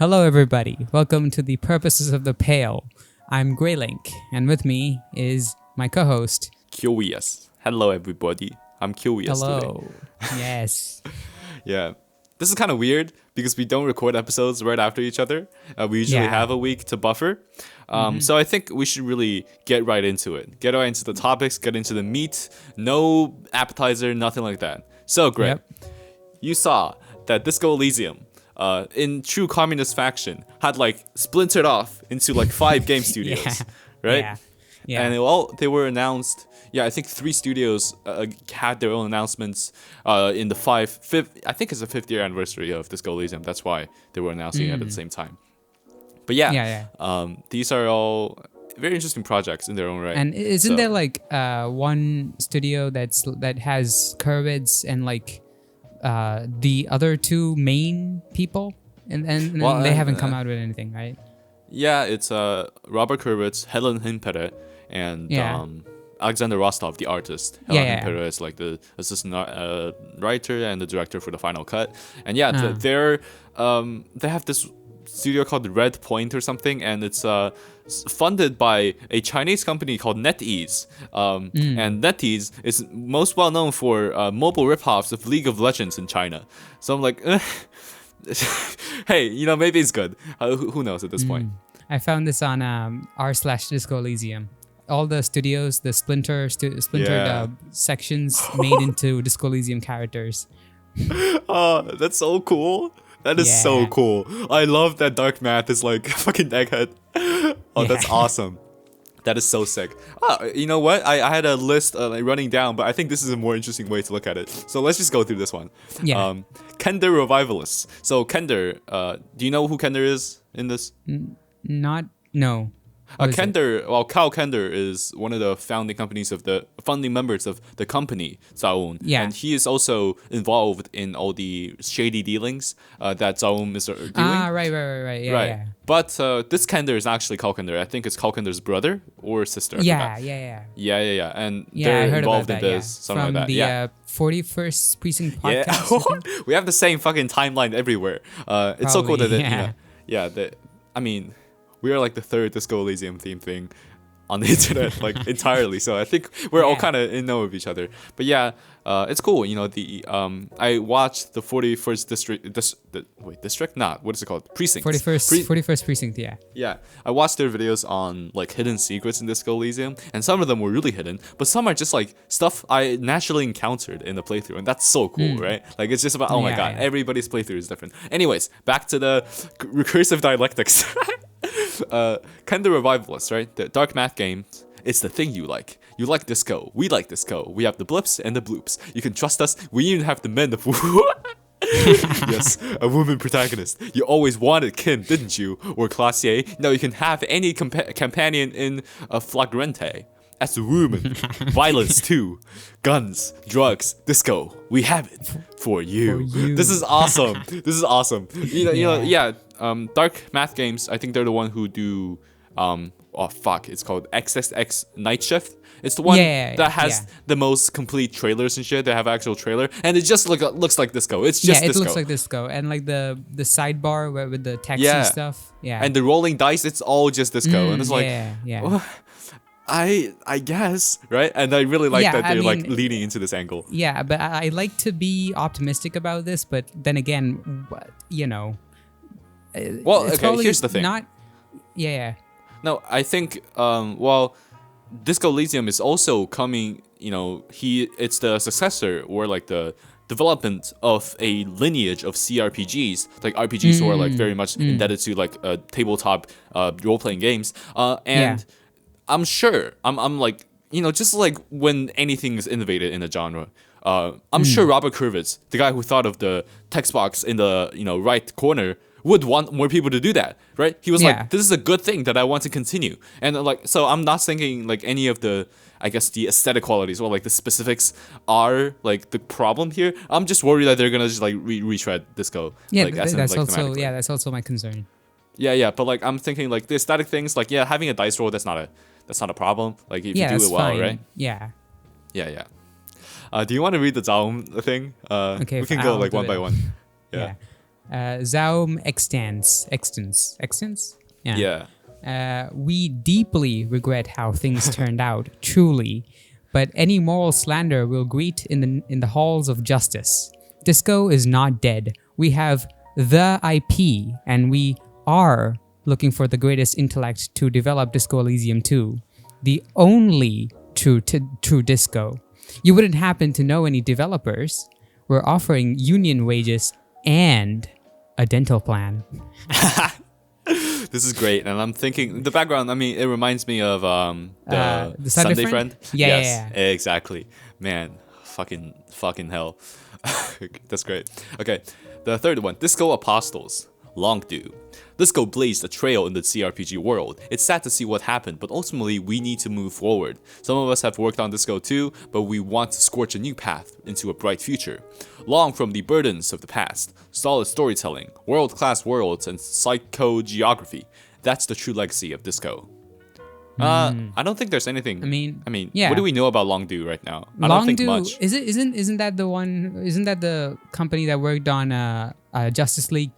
Hello, everybody. Welcome to the Purposes of the Pale. I'm Greylink, and with me is my co-host. Curious. Hello, everybody. I'm curious today. Hello. Yes. Yeah. This is kind of weird because we don't record episodes right after each other. We usually have a week to buffer. So I think we should really get right into it. Get right into the topics, get into the meat. No appetizer, nothing like that. So, Greg, you saw that Disco Elysium, in true communist faction, had like splintered off into like 5 game studios, right? Yeah. And they were announced. Yeah, I think 3 studios had their own announcements in the fifth. I think it's the 5th year anniversary of Disco Elysium. That's why they were announcing it at the same time. But these are all very interesting projects in their own right. And isn't there like one studio that has Kurwitz and like the other 2 main people, and they haven't come out with anything, right? Yeah, it's Robert Kurwitz, Helen Himpere, and Alexander Rostov, the artist. Helen Himpere is like the assistant writer and the director for the final cut. And they have this studio called Red Point or something, and it's funded by a Chinese company called NetEase. And NetEase is most well known for mobile ripoffs of League of Legends in China. So I'm like, hey, maybe it's good. Who knows at this point? I found this on r/Disco Elysium. All the studios, the splintered sections made into Disco Elysium characters. Oh, that's so cool. That is so cool. I love that Dark Math is like a fucking egghead. Oh, that's awesome. That is so sick. You know what? I had a list running down, but I think this is a more interesting way to look at it. So let's just go through this one. Kender Revivalists. So Kender, do you know who Kender is in this? No. Kyle Kender is one of the founding members of the company Zaun, and he is also involved in all the shady dealings that Zaun is doing. Right. Yeah. But this Kender is actually Kyle Kender. I think it's Kyle Kender's brother or sister. Yeah. And they're involved in this. Something From like that. The 41st Precinct podcast. Yeah. We have the same fucking timeline everywhere. It's so cool that we are like the 3rd Disco Elysium theme thing on the internet, like entirely. So I think we're all kind of in know of each other. But it's cool. I watched the 41st district. What is it called? Precinct. 41st Precinct. Yeah. I watched their videos on like hidden secrets in Disco Elysium, and some of them were really hidden, but some are just like stuff I naturally encountered in the playthrough, and that's so cool, right? Like it's just about god, everybody's playthrough is different. Anyways, back to the recursive dialectics. Kender Revivalists, right? The Dark Math games. It's the thing you like. You like disco. We like disco. We have the blips and the bloops. You can trust us. We even have the men of yes, a woman protagonist. You always wanted Kim, didn't you? Or Classier. Now you can have any companion in a flagrante. As a woman, violence too, guns, drugs, disco. We have it for you. This is awesome. Dark Math games. I think they're the one who do. It's called XXX Night Shift. It's the one that has the most complete trailers and shit. They have actual trailer, and it just looks like disco. It's just disco. It looks like disco, and like the sidebar with the text and stuff. Yeah, and the rolling dice. It's all just disco, and it's like yeah. I guess, right? And I really like that they're like leaning into this angle. Yeah, but I like to be optimistic about this, but then again, here's the thing. No, I think Disco Elysium is also coming, it's the successor or like the development of a lineage of CRPGs, like RPGs who are like very much indebted to like tabletop role-playing games. I'm sure, I'm like, just like when anything is innovated in a genre, I'm sure Robert Kurwitz, the guy who thought of the text box in the right corner, would want more people to do that, right? He was like, this is a good thing that I want to continue. And like, so I'm not thinking like any of the, I guess, the aesthetic qualities or like the specifics are like the problem here. I'm just worried that they're gonna just like retread disco. That's also my concern. Yeah, but like I'm thinking like the aesthetic things, like having a dice roll, that's not a problem. Like if you do it well, fine. Right? Yeah. Do you want to read the Zaum thing? Okay, we can go like one by one. Yeah. Zaum extans. Yeah. We deeply regret how things turned out, truly, but any moral slander will greet in the halls of justice. Disco is not dead. We have the IP, and we are looking for the greatest intellect to develop Disco Elysium 2, the only true disco. You wouldn't happen to know any developers. We're offering union wages and a dental plan. This is great, and I'm thinking the background. I mean, it reminds me of the Sunday Friend. Yeah, yes, yeah. Exactly. Man, fucking hell. That's great. Okay, the third one, Disco Apostles. Long due. Disco blazed a trail in the CRPG world. It's sad to see what happened, but ultimately we need to move forward. Some of us have worked on Disco too, but we want to scorch a new path into a bright future. Long from the burdens of the past, solid storytelling, world-class worlds, and psychogeography. That's the true legacy of Disco. I don't think there's anything. I mean, yeah. What do we know about Longdew right now? I don't think much. Isn't that the one? Isn't that the company that worked on Justice League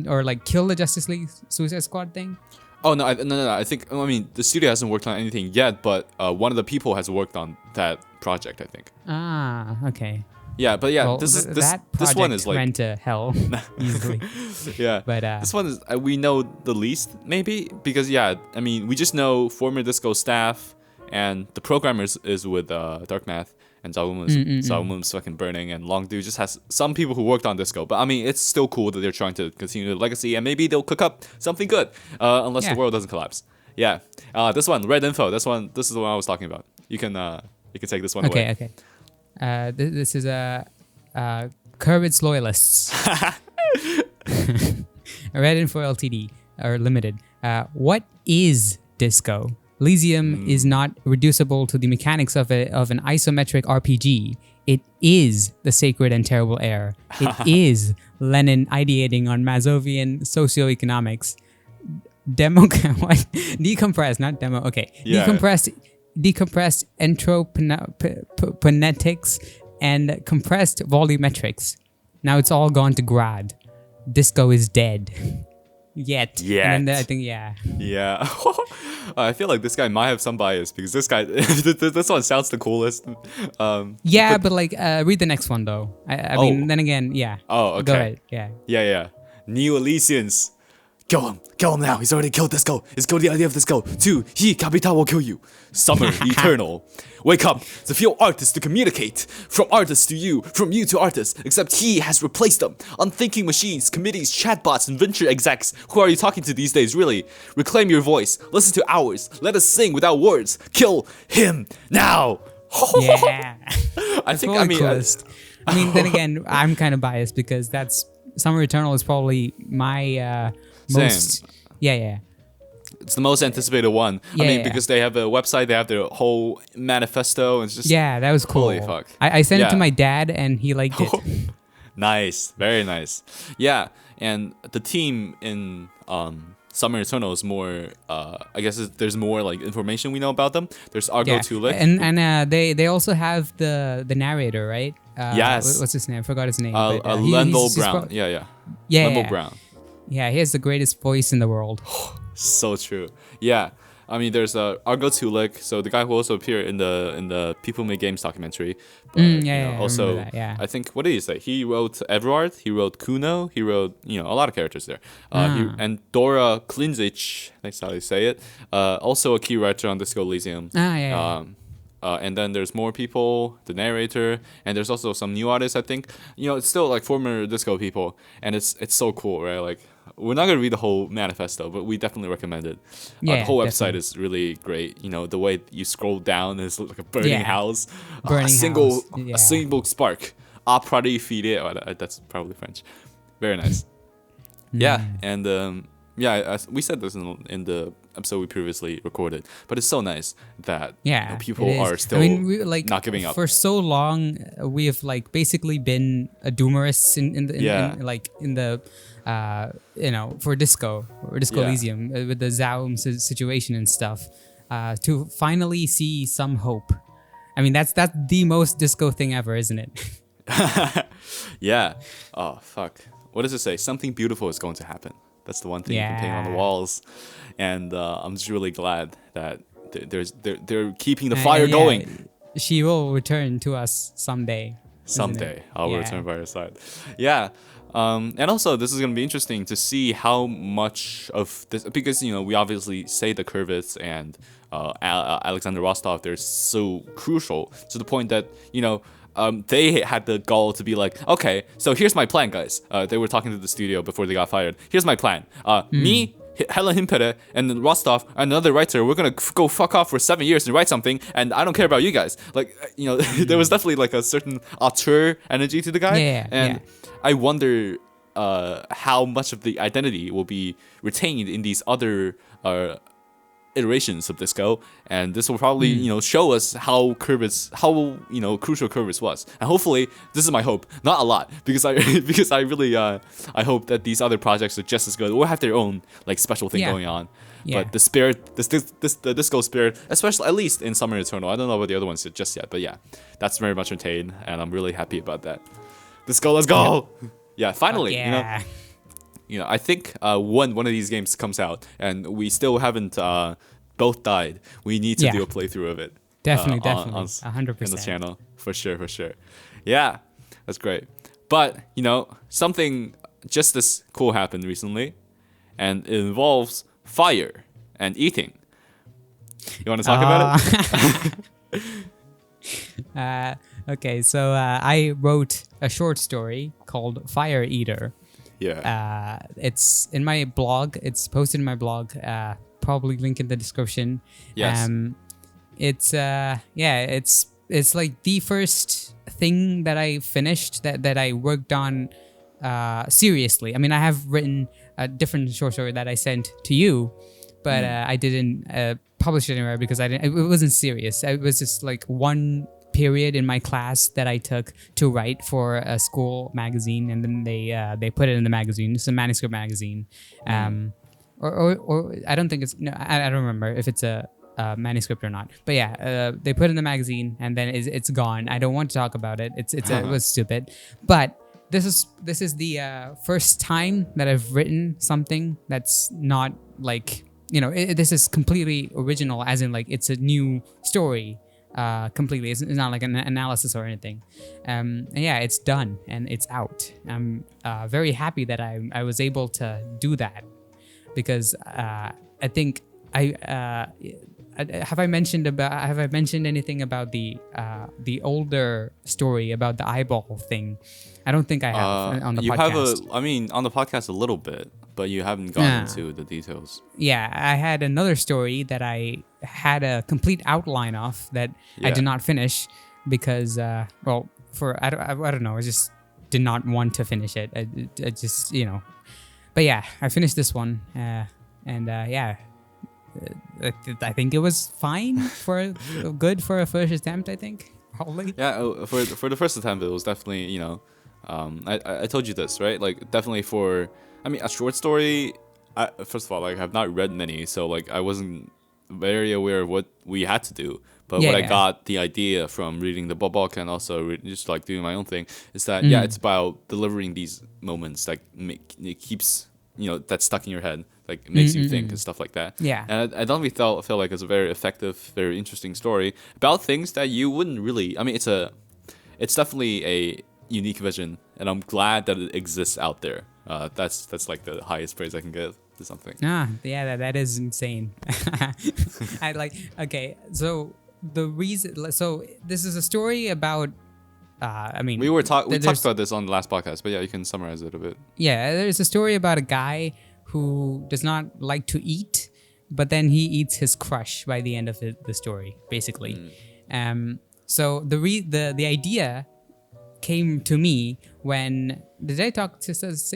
or like Kill the Justice League Suicide Squad thing? Oh no, no. I think the studio hasn't worked on anything yet, but one of the people has worked on that project. I think. Okay. Yeah, but yeah, well, this one is like ran to hell easily. Yeah, but this one is we know the least maybe because we just know former Disco staff and the programmers is with Dark Math and Zaumum's fucking burning and Longdew just has some people who worked on Disco, but I mean it's still cool that they're trying to continue the legacy and maybe they'll cook up something good unless the world doesn't collapse. Yeah, this one Red Info. This is the one I was talking about. You can take this one away. Okay. This is Kermit's Loyalists. Red Info Ltd. or Limited. What is Disco? Elysium is not reducible to the mechanics of an isometric RPG. It is the sacred and terrible air. It is Lenin ideating on Mazovian socioeconomics. Decompressed, not demo. Okay. Yeah. Decompressed entroponetics and compressed volumetrics. Now it's all gone to grad. Disco is dead. Yet. And then I think, yeah. I feel like this guy might have some bias because this one sounds the coolest. But like, read the next one though. I mean, then again, yeah. Oh, okay. Go ahead, yeah. Yeah. New Elysians. Kill him now. He's already killed Disco. It's got the idea of Disco. 2. Capital will kill you. Summer eternal. Wake up. The few artists to communicate. From artists to you. From you to artists. Except he has replaced them. Unthinking machines, committees, chatbots, and venture execs. Who are you talking to these days, really? Reclaim your voice. Listen to ours. Let us sing without words. Kill him now. Yeah. I mean, then again, I'm kind of biased because that's Summer Eternal is probably my most. Same. Yeah. It's the most anticipated one. Because they have a website, they have their whole manifesto, and it's just that was cool. Holy fuck! I sent it to my dad, and he liked it. Nice, very nice. Yeah, and the team in Summer Eternal is more. I guess there's more like information we know about them. There's Argo Tulik, and they also have the narrator, right? Yes. What's his name? I forgot his name. Lendl Brown. Yeah. Lendl Brown. Yeah, he has the greatest voice in the world. So true. Yeah. I mean, there's Argo Tulik, so the guy who also appeared in the People Make Games documentary. But, also, I think, what did he say? He wrote Everard, he wrote Kuno, he wrote, a lot of characters there. And Dora Klinzic, that's how they say it, also a key writer on Disco Elysium. And then there's more people, the narrator, and there's also some new artists, I think. It's still like former Disco people, and it's so cool, right? Like, we're not going to read the whole manifesto, but we definitely recommend it. The whole website is really great. The way you scroll down is like a burning house. A single spark. That's probably French. Very nice. Yeah, and we said this in the episode we previously recorded, but it's so nice that people are still not giving up. For so long, we have like basically been a doomerists for Disco Elysium with the Zaum situation and stuff. To finally see some hope. I mean, that's the most Disco thing ever, isn't it? Yeah. Oh fuck. what does it say? Something beautiful is going to happen. That's the one thing you can paint on the walls, and I'm just really glad that they're keeping the fire going. She will return to us someday. Someday, I will return by her side. Yeah. And also, this is going to be interesting to see how much of this, because, we obviously say the Kurvitz and Alexander Rostov, they're so crucial to the point that, they had the goal to be like, okay, so here's my plan, guys. They were talking to the studio before they got fired. Here's my plan. Me, Helen Himpere, and Rostov, another writer, we're going to go fuck off for 7 years and write something, and I don't care about you guys. Like, there was definitely like a certain auteur energy to the guy. I wonder how much of the identity will be retained in these other iterations of Disco, and this will probably show us how crucial Kurvitz was. And hopefully, this is my hope, not a lot, because I really I hope that these other projects are just as good or have their own like special thing going on. But the spirit, the Disco spirit, especially at least in Summer Eternal, I don't know about the other ones just yet, but yeah, that's very much retained, and I'm really happy about that. Disco, let's go! Yeah, finally, I think when one of these games comes out and we still haven't both died, we need to do a playthrough of it. Definitely, 100%. In the channel, for sure. Yeah, that's great. But, something just as cool happened recently, and it involves fire and eating. You want to talk about it? Okay, so I wrote a short story called Fire Eater. Yeah. It's in my blog. It's posted in my blog. Probably link in the description. Yes. It's like the first thing that I finished that I worked on seriously. I mean, I have written a different short story that I sent to you, but I didn't publish it anywhere because it wasn't serious. It was just like one period in my class that I took to write for a school magazine, and then they put it in the magazine. It's a manuscript magazine, or I don't think it's I don't remember if it's a manuscript or not. But yeah, they put it in the magazine, and then it's gone. I don't want to talk about it. It was stupid, but this is the first time that I've written something that's not like this is completely original, as in like it's a new story. Completely. It's not like an analysis or anything. And yeah, it's done and it's out. I'm very happy that I was able to do that, because I think have I mentioned anything about the older story about the eyeball thing? I don't think I have on the podcast. On the podcast a little bit, but you haven't gone into the details. Yeah, I had another story that I had a complete outline of that I did not finish because, I don't know, I just did not want to finish it. I just, But yeah, I finished this one, I think it was fine good for a first attempt, I think, probably. Yeah, for the first attempt, it was definitely, I told you this, right? Like, definitely a short story, first of all, like, I've not read many, so, like, I wasn't very aware of what we had to do. But I got the idea from reading the book and also just, like, doing my own thing is that, it's about delivering these moments that it keeps, that's stuck in your head, like, makes you think and stuff like that. Yeah. And I definitely felt like it's a very effective, very interesting story about things that you wouldn't really, it's definitely a unique vision, and I'm glad that it exists out there. That's like the highest praise I can give to something. That is insane. So this is a story about we talked about this on the last podcast, but yeah, you can summarize it a bit. Yeah, there's a story about a guy who does not like to eat, but then he eats his crush by the end of the story, basically. So the idea came to me when did I talk about this?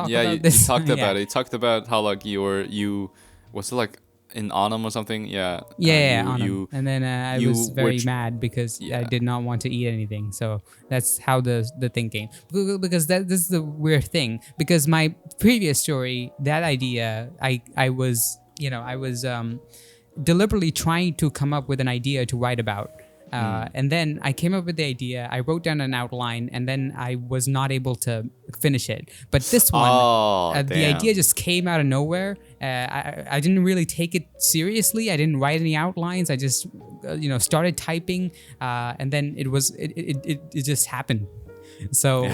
Yeah, you talked about it. You talked about how like you was it like in Autumn or something? Yeah. Autumn. And then I was very mad because I did not want to eat anything. So that's how the thing came. Because this is the weird thing. Because my previous story, that idea, I was deliberately trying to come up with an idea to write about. And then I came up with the idea. I wrote down an outline, and then I was not able to finish it. But this one, the idea just came out of nowhere. I didn't really take it seriously. I didn't write any outlines. I just, started typing, and then it just happened. So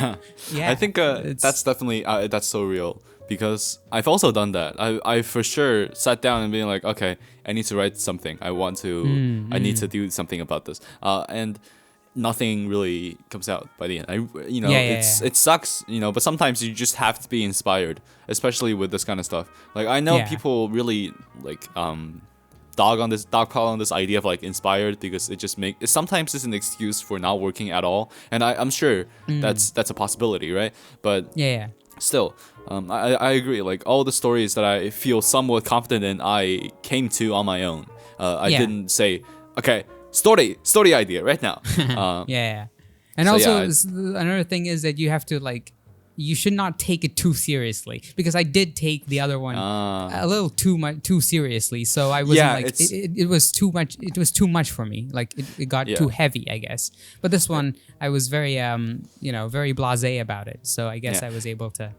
yeah, I think that's definitely that's so real. Because I've also done that. I for sure sat down and being like, okay, I need to write something. I need to do something about this. And nothing really comes out by the end. It sucks, but sometimes you just have to be inspired, especially with this kind of stuff. Like I know people really like dogpile on this idea of like inspired because sometimes it's an excuse for not working at all. And I'm sure that's a possibility, right? But still, I agree. Like all the stories that I feel somewhat confident in, I came to on my own. I didn't say, okay, story idea right now. And also another thing is that you have to you should not take it too seriously, because I did take the other one a little too seriously. So I wasn't it was too much. It was too much for me. Like it got too heavy, I guess. But this one, I was very very blasé about it. So I guess I was able to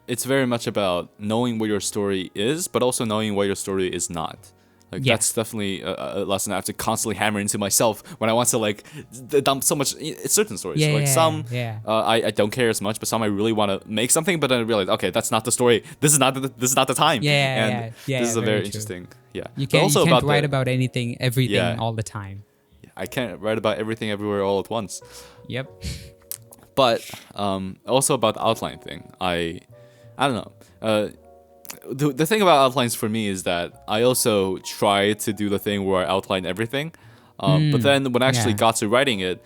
It's very much about knowing what your story is, but also knowing what your story is not. Like that's definitely a lesson I have to constantly hammer into myself when I want to dump so much certain stories. I don't care as much, but some I really want to make something, but then I realize, okay, that's not the story. This is not the time. This is a very interesting. You can't write about everything all the time. I can't write about everything everywhere all at once. Yep. But also about the outline thing, I don't know. The thing about outlines for me is that I also try to do the thing where I outline everything, but then when I actually got to writing it,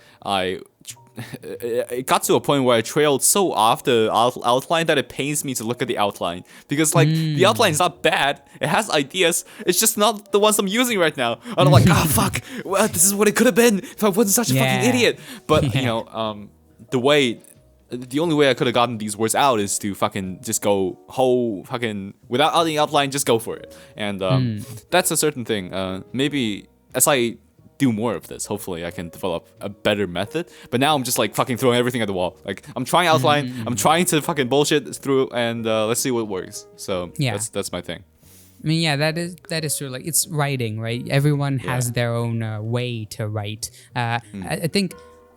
it got to a point where I trailed so off the outline that it pains me to look at the outline, because the outline is not bad. It has ideas. It's just not the ones I'm using right now. And I'm like, fuck. Well, this is what it could have been if I wasn't such a fucking idiot. But the only way I could have gotten these words out is to fucking just go without any outline, just go for it. And that's a certain thing. Maybe as I do more of this, hopefully I can develop a better method. But now I'm just fucking throwing everything at the wall. Like I'm trying outline, I'm trying to fucking bullshit through, and let's see what works. So that's my thing. I mean, that is true. Like it's writing, right? Everyone has their own way to write. I think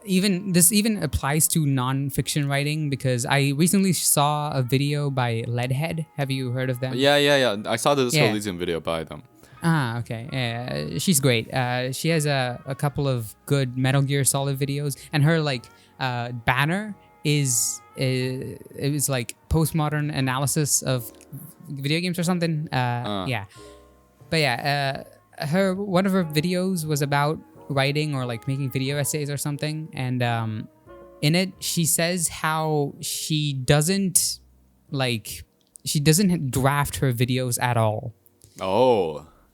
this even applies to non-fiction writing, because I recently saw a video by Leadhead. Have you heard of them? Yeah. I saw the ELYSIIUM video by them. Okay. Yeah, she's great. She has a couple of good Metal Gear Solid videos, and her banner is postmodern analysis of video games or something. But one of her videos was about writing or making video essays or something, and in it she says how she doesn't draft her videos at all.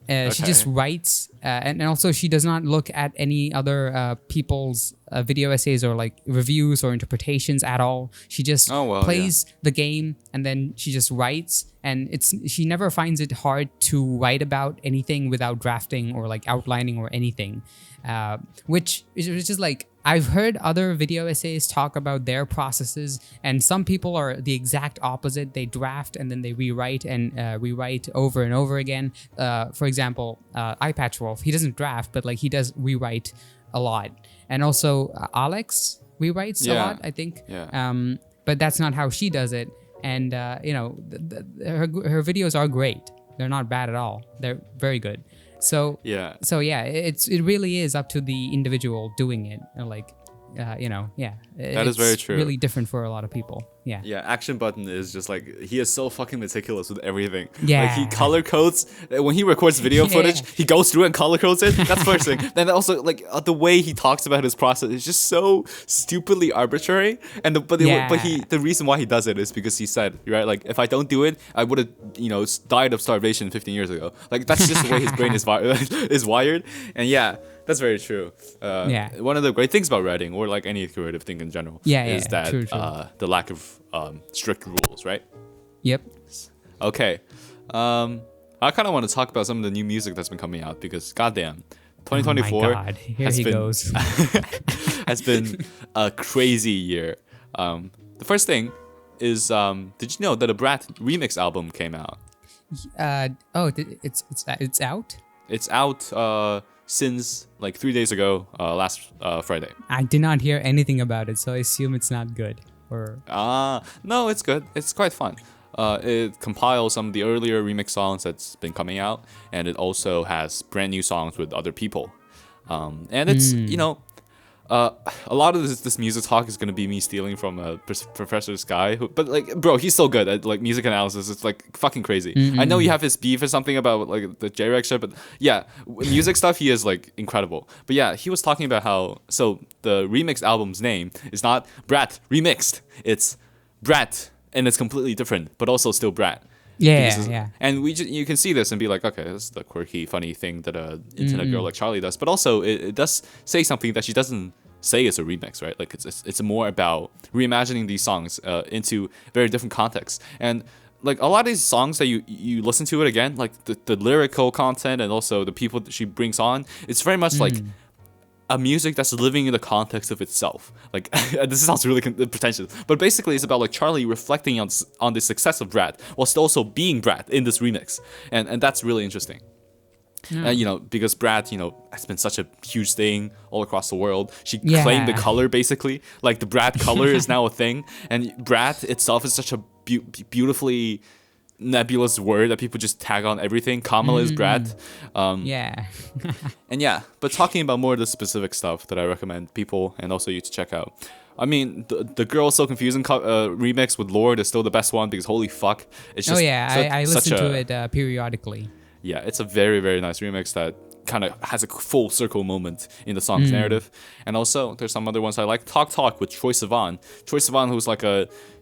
She just writes, and also she does not look at any other people's video essays or reviews or interpretations at all. She just plays the game, and then she just writes, and she never finds it hard to write about anything without drafting or outlining or anything, which is I've heard other video essays talk about their processes, and some people are the exact opposite. They draft and then they rewrite and rewrite over and over again. For example, iPatchWolf, he doesn't draft, but he does rewrite a lot. And also Alex rewrites a lot, I think. But that's not how she does it. And her videos are great. They're not bad at all. They're very good. It really is up to the individual doing it. That is very true. Really different for a lot of people. Action Button is just he is so fucking meticulous with everything. He color codes when he records video footage. He goes through and color codes it. That's first thing. Then also the way he talks about his process is just so stupidly arbitrary. And the reason why he does it is because he said, right, if I don't do it, I would have died of starvation 15 years ago. That's just the way his brain is wired. And that's very true. One of the great things about writing, or any creative thing in general, is that true. The lack of strict rules, right? Yep. Okay. I kind of want to talk about some of the new music that's been coming out, because goddamn, 2024 Oh my God. Here he goes. has been a crazy year. The first thing is, did you know that a Brat remix album came out? It's out? It's out since like 3 days ago, last Friday. I did not hear anything about it, so I assume it's not good. Or No, it's good. It's quite fun. It compiles some of the earlier remix songs that's been coming out, and it also has brand new songs with other people. And it's a lot of this music talk is gonna be me stealing from Professor Sky, but like, bro, he's so good at like music analysis. It's like fucking crazy. I know you have his beef or something about like the J-Rex shit, but yeah, music stuff he is like incredible. But yeah, he was talking about how the remix album's name is not Brat Remixed. It's Brat, and it's completely different, but also still Brat. Yeah. And you can see this and be like, okay, this is the quirky, funny thing that a internet girl like Charli does. But also, it does say something that she doesn't say is a remix, right? Like it's more about reimagining these songs into very different contexts. And like a lot of these songs that you listen to it again, like the lyrical content and also the people that she brings on, it's very much like a music that's living in the context of itself. Like, this sounds really pretentious, but basically it's about like Charli reflecting on the success of Brat whilst also being Brat in this remix, and that's really interesting. Because Brat, has been such a huge thing all across the world. She claimed the color, basically. Like, the Brat color is now a thing. And Brat itself is such a beautifully nebulous word that people just tag on everything. Kamala is Brat. But talking about more of the specific stuff that I recommend people and also you to check out. I mean, the Girl So Confusing remix with Lorde is still the best one because holy fuck. It's just I listen to it periodically. Yeah, it's a very, very nice remix that kind of has a full circle moment in the song's narrative. And also, there's some other ones I like. Talk with Troye Sivan. Troye Sivan,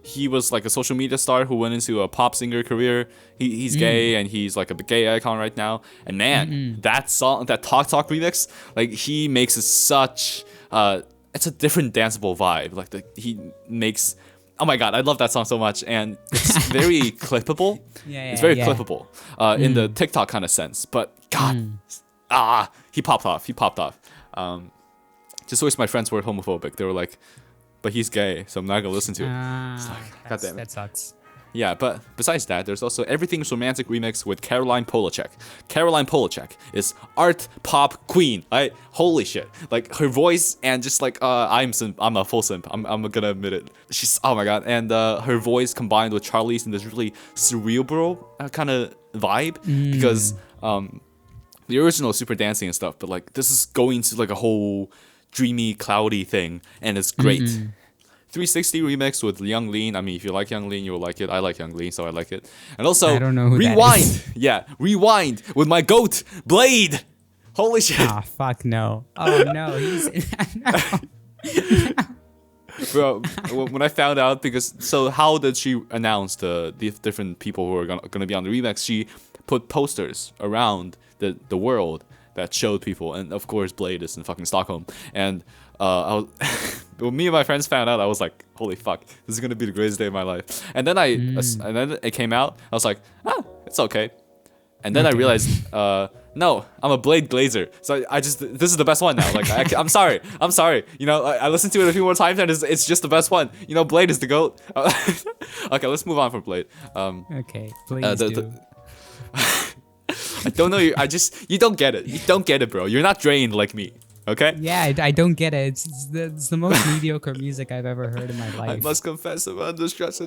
he was like a social media star who went into a pop singer career. He's gay and he's like a gay icon right now. And man, that song, that Talk remix, like he makes it such, it's a different danceable vibe. Like he makes, oh my god, I love that song so much, and it's very clippable. It's very clippable in the TikTok kind of sense. But God, he popped off. Just wish my friends weren't homophobic. They were like, but he's gay, so I'm not gonna listen to it. It's like, God damn it. That sucks. Yeah, but besides that, there's also Everything's Romantic remix with Caroline Polachek. Caroline Polachek is art pop queen. Holy shit. Like her voice and just like I'm a full simp. I'm gonna admit it. She's, oh my god, and her voice combined with Charli's in this really cerebral kind of vibe because the original is super dancing and stuff, but like this is going to like a whole dreamy, cloudy thing, and it's great. 360 remix with Young Lean. I mean, if you like Young Lean, you will like it. I like Young Lean, so I like it. And also, I don't know who Rewind. That is. Yeah, Rewind with my goat, Bladee. Holy shit. Ah, fuck no. Oh no, he's no. Bro, when I found out, so how did she announce the different people who are gonna be on the remix? She put posters around the world that showed people, and of course Bladee is in fucking Stockholm, and when me and my friends found out, I was like, holy fuck, this is gonna be the greatest day of my life. And then and then it came out, I was like, it's okay. And then I realized, no, I'm a Bladee Glazer, so this is the best one now. Like, I'm sorry, I listened to it a few more times, and it's just the best one. Bladee is the goat. Okay, let's move on from Bladee. Okay, please do. I don't know. You don't get it. You don't get it, bro. You're not drained like me. Okay? Yeah, I don't get it. It's the most mediocre music I've ever heard in my life. I must confess I'm under stress. So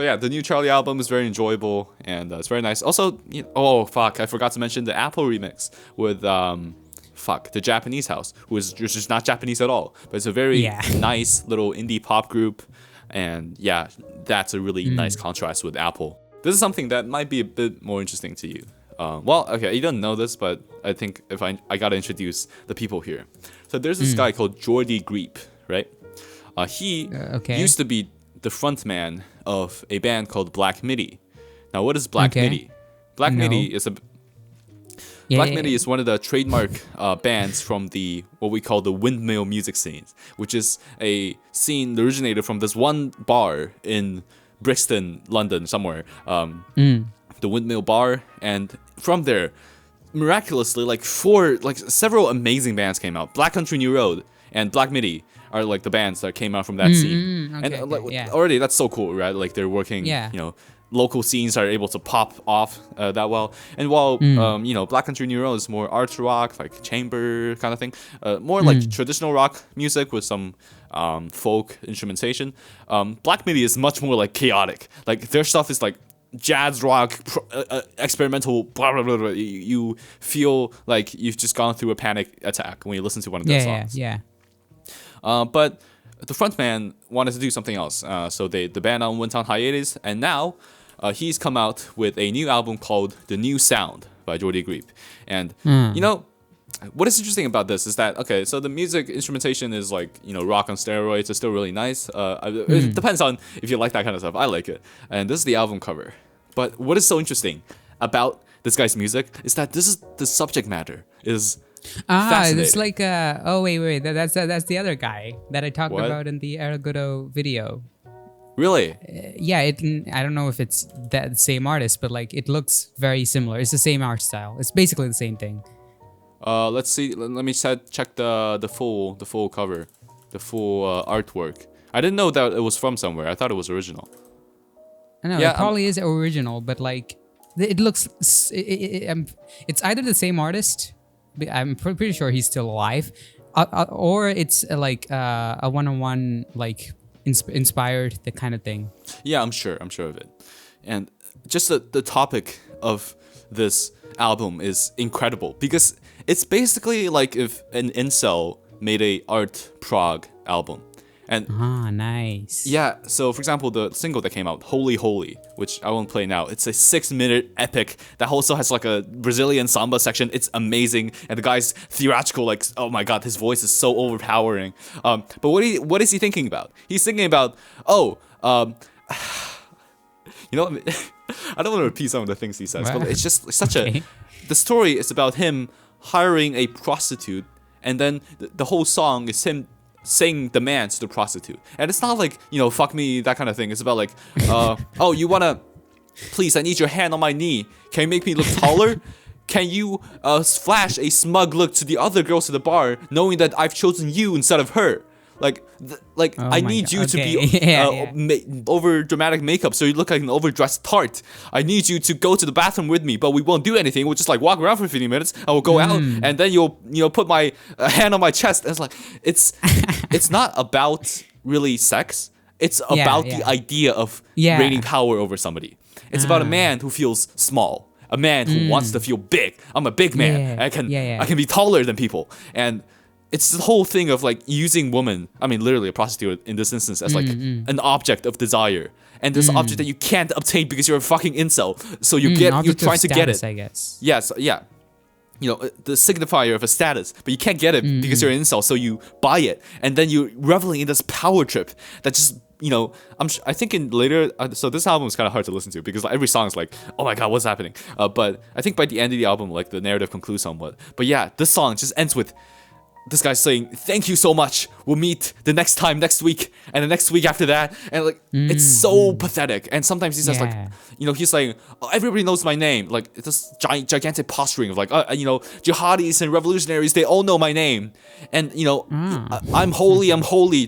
yeah, the new Charli album is very enjoyable and it's very nice. Also, oh fuck, I forgot to mention the Apple remix with the Japanese House, which is just not Japanese at all, but it's a very nice little indie pop group, and yeah, that's a really nice contrast with Apple. This is something that might be a bit more interesting to you. Well, okay, you don't know this, but I think if I gotta introduce the people here. So there's this guy called Jordy Greep, right? He used to be the frontman of a band called Black Midi. Now, what is Black Midi? Black Midi is Midi is one of the trademark bands from what we call the windmill music scene, which is a scene that originated from this one bar in Brixton, London, somewhere. The Windmill Bar, and from there, miraculously, like several amazing bands came out. Black Country New Road and Black Midi are like the bands that came out from that scene. Okay, And already that's so cool, right? Like they're working, local scenes are able to pop off that well. And while Black Country New Road is more art rock, like chamber kind of thing, more like traditional rock music with some folk instrumentation. Black Midi is much more like chaotic. Like their stuff is like jazz rock, experimental, blah blah blah blah. You feel like you've just gone through a panic attack when you listen to one of their songs. But the frontman wanted to do something else, so the band went on hiatus, and now he's come out with a new album called The New Sound by Jordy Griep. And what is interesting about this is that, okay, so the music instrumentation is like, rock on steroids. It's still really nice. It depends on if you like that kind of stuff. I like it. And this is the album cover. But what is so interesting about this guy's music is that this is the subject matter is fascinating. It's like wait, that's the other guy that I talked about in the Aragudo video. Really? I don't know if it's that same artist, but like it looks very similar. It's the same art style. It's basically the same thing. Let's see. Let me check the full cover, the full artwork. I didn't know that it was from somewhere. I thought it was original. I know it probably is original, but like it looks. It's either the same artist. I'm pretty sure he's still alive, or it's like a one-on-one like inspired the kind of thing. Yeah, I'm sure of it. And just the topic of this album is incredible because it's basically like if an incel made a art prog album. And nice. Yeah, so for example, the single that came out, Holy Holy, which I won't play now, it's a 6-minute epic that also has like a Brazilian samba section. It's amazing, and the guy's theatrical, like, oh my god, his voice is so overpowering. But what is he thinking about? He's thinking about, I don't want to repeat some of the things he says, but it's just such the story is about him hiring a prostitute, and then the whole song is him saying demands to the prostitute. And it's not like, fuck me, that kind of thing. It's about like, oh, you wanna, please, I need your hand on my knee. Can you make me look taller? Can you flash a smug look to the other girls at the bar, knowing that I've chosen you instead of her? I need you to be over dramatic makeup so you look like an overdressed tart. I need you to go to the bathroom with me, but we won't do anything. We'll just like walk around for 15 minutes. I will go out, and then you'll put my hand on my chest. And it's like it's not about really sex. It's about the idea of gaining power over somebody. It's about a man who feels small, a man who wants to feel big. I'm a big man. I can be taller than people. And it's the whole thing of like using woman, I mean literally a prostitute in this instance, as like an object of desire. And this object that you can't obtain because you're a fucking incel. So you're trying to get it. I guess. Yes, yeah. The signifier of a status, but you can't get it because you're an incel, so you buy it. And then you're reveling in this power trip that just, I think in later, so this album is kind of hard to listen to because like, every song is like, oh my god, what's happening? But I think by the end of the album, like the narrative concludes somewhat. But yeah, this song just ends with this guy's saying, thank you so much, we'll meet the next time next week and the next week after that, and like it's so pathetic. And sometimes he says like, he's like, oh, everybody knows my name, like it's this gigantic posturing of like, jihadis and revolutionaries, they all know my name, and I'm holy,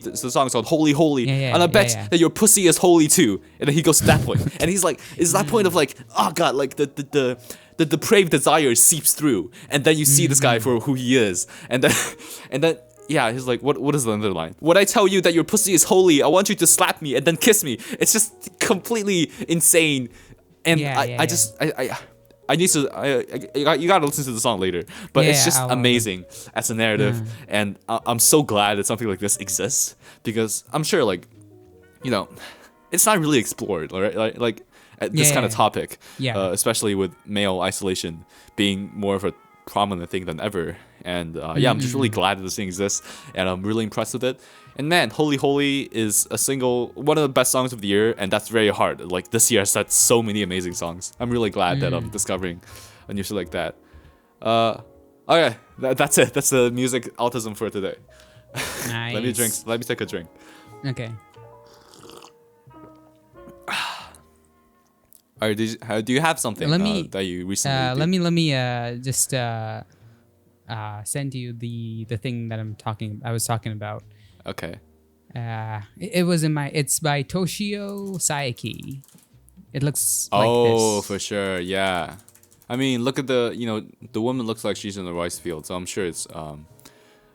so the song's called Holy Holy, and I bet that your pussy is holy too. And then he goes to that point, and he's like, it's that point of like, oh god, like the depraved desire seeps through, and then you see this guy for who he is, and then he's like, what is the underline? When I tell you that your pussy is holy, I want you to slap me and then kiss me. It's just completely insane, and I need to, you gotta listen to the song later, but it's just amazing as a narrative, and I'm so glad that something like this exists, because I'm sure like, it's not really explored, right? Like this kind of topic, especially with male isolation being more of a prominent thing than ever. And I'm just really glad that this thing exists, and I'm really impressed with it. And man, Holy Holy is a single, one of the best songs of the year, and that's very hard. Like this year has had so many amazing songs. I'm really glad that I'm discovering a new shit like that. Okay, that's it. That's the music autism for today. Nice. Let me take a drink. Okay. Or do you have something that you recently did? Let me just send you the thing that I was talking about. Okay. It's by Toshio Saeki. It looks like this. Oh, for sure. Yeah. I mean, look at the woman looks like she's in the rice field, so I'm sure it's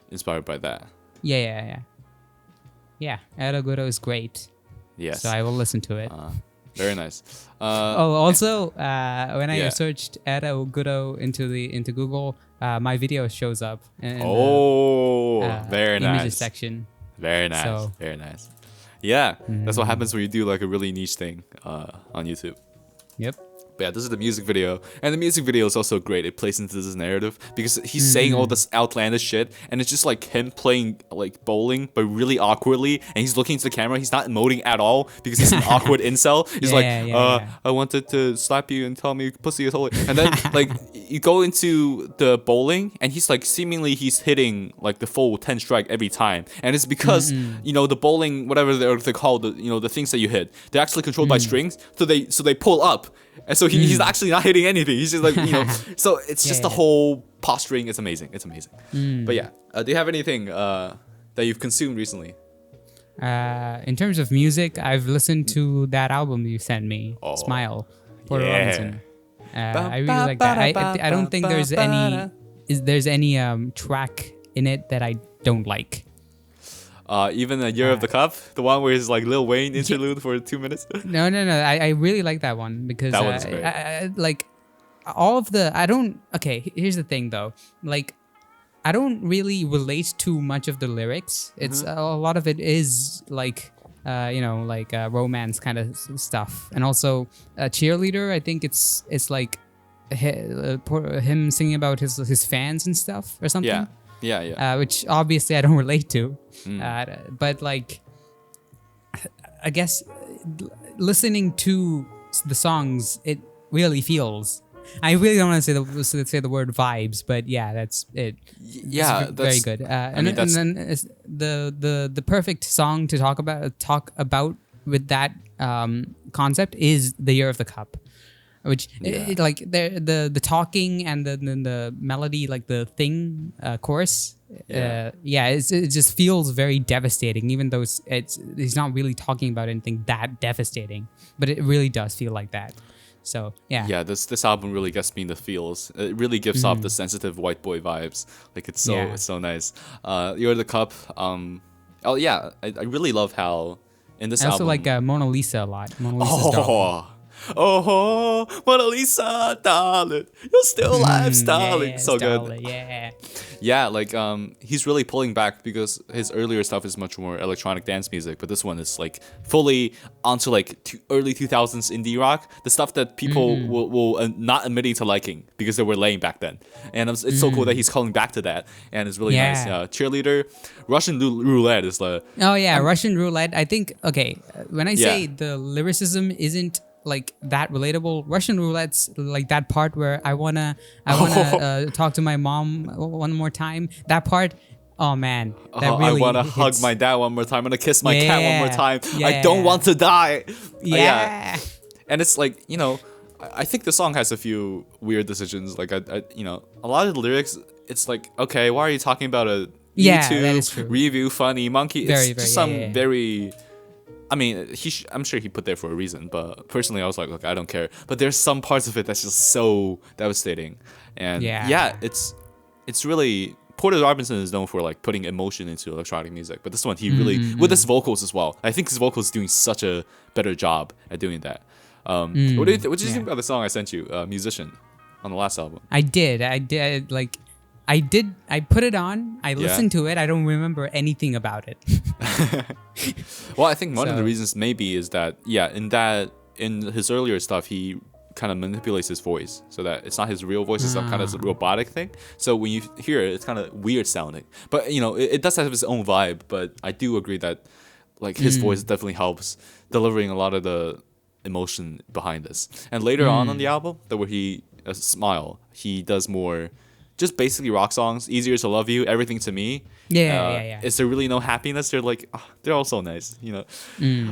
inspired by that. Yeah. Ero Guro is great. Yes. So I will listen to it. Very nice. Also, when I searched Ero Guro into Google, my video shows up in the very nice images section. Very nice. So, very nice. Yeah, that's what happens when you do like a really niche thing on YouTube. Yep. But yeah, this is the music video, and the music video is also great. It plays into this narrative because he's saying all this outlandish shit, and it's just like him playing like bowling, but really awkwardly, and he's looking into the camera. He's not emoting at all because he's an awkward incel. He's I wanted to slap you and tell me pussy is holy, and then like you go into the bowling, and he's like seemingly he's hitting like the full 10 strike every time, and it's because the bowling, whatever they're called, the things that you hit, they're actually controlled by strings, so they pull up. And so he's actually not hitting anything. He's just like, so it's just the whole posturing. It's amazing. It's amazing. But yeah, do you have anything that you've consumed recently? In terms of music, I've listened to that album you sent me, Smile, Porter Robinson. I really like that. I don't think there's any track in it that I don't like. Even a Year of the Cup, the one where it's like Lil Wayne interlude for 2 minutes. No. I really like that one because that one's great. I like all of the. I don't. Okay, here's the thing though. Like, I don't really relate to much of the lyrics. It's a lot of it is like, romance kind of stuff, and also Cheerleader. I think it's like him singing about his fans and stuff or something. Yeah. Which obviously I don't relate to. But like, I guess listening to the songs, it really feels. I really don't want to say the word vibes, but yeah, that's it. Yeah, it's very good. And then the perfect song to talk about with that concept is The Year of the Cup. Which the talking and the melody, like the thing chorus, it just feels very devastating. Even though he's not really talking about anything that devastating, but it really does feel like that. So yeah. This album really gets me in the feels. It really gives off the sensitive white boy vibes. Like it's so nice. You're the Cup. I really love how in this album. I also like Mona Lisa a lot. Mona Lisa's darling. Oh, Mona Lisa, darling, you're still alive, darling. So good. Yeah, like he's really pulling back because his earlier stuff is much more electronic dance music, but this one is like fully onto like early 2000s indie rock, the stuff that people will not admitting to liking because they were lame back then. And it's so cool that he's calling back to that, and it's really nice. Cheerleader, Russian Roulette is the. Russian Roulette. I think when I say the lyricism isn't like that relatable, Russian Roulette's like that part where I wanna talk to my mom one more time. That part, oh man, that really I wanna hug my dad one more time. I'm gonna kiss my cat one more time. I don't want to die. And it's like, I think the song has a few weird decisions. Like a lot of the lyrics, it's like, okay, why are you talking about a YouTube review funny monkey? It's very. I mean, I'm sure he put there for a reason, but personally, I was like, look, I don't care. But there's some parts of it that's just so devastating, and it's really. Porter Robinson is known for like putting emotion into electronic music, but this one he really with his vocals as well. I think his vocals is doing such a better job at doing that. What did you think about the song I sent you, Musician, on the last album? I did. I put it on. I listened to it. I don't remember anything about it. Well, I think one of the reasons maybe is that in his earlier stuff he kind of manipulates his voice so that it's not his real voice, it's some kind of robotic thing. So when you hear it, it's kind of weird sounding. But it does have its own vibe. But I do agree that like his voice definitely helps delivering a lot of the emotion behind this. And later on the album, where he Smile, he does more. Just basically rock songs, Easier to Love You, Everything to Me. Is there really no happiness? They're like, they're all so nice,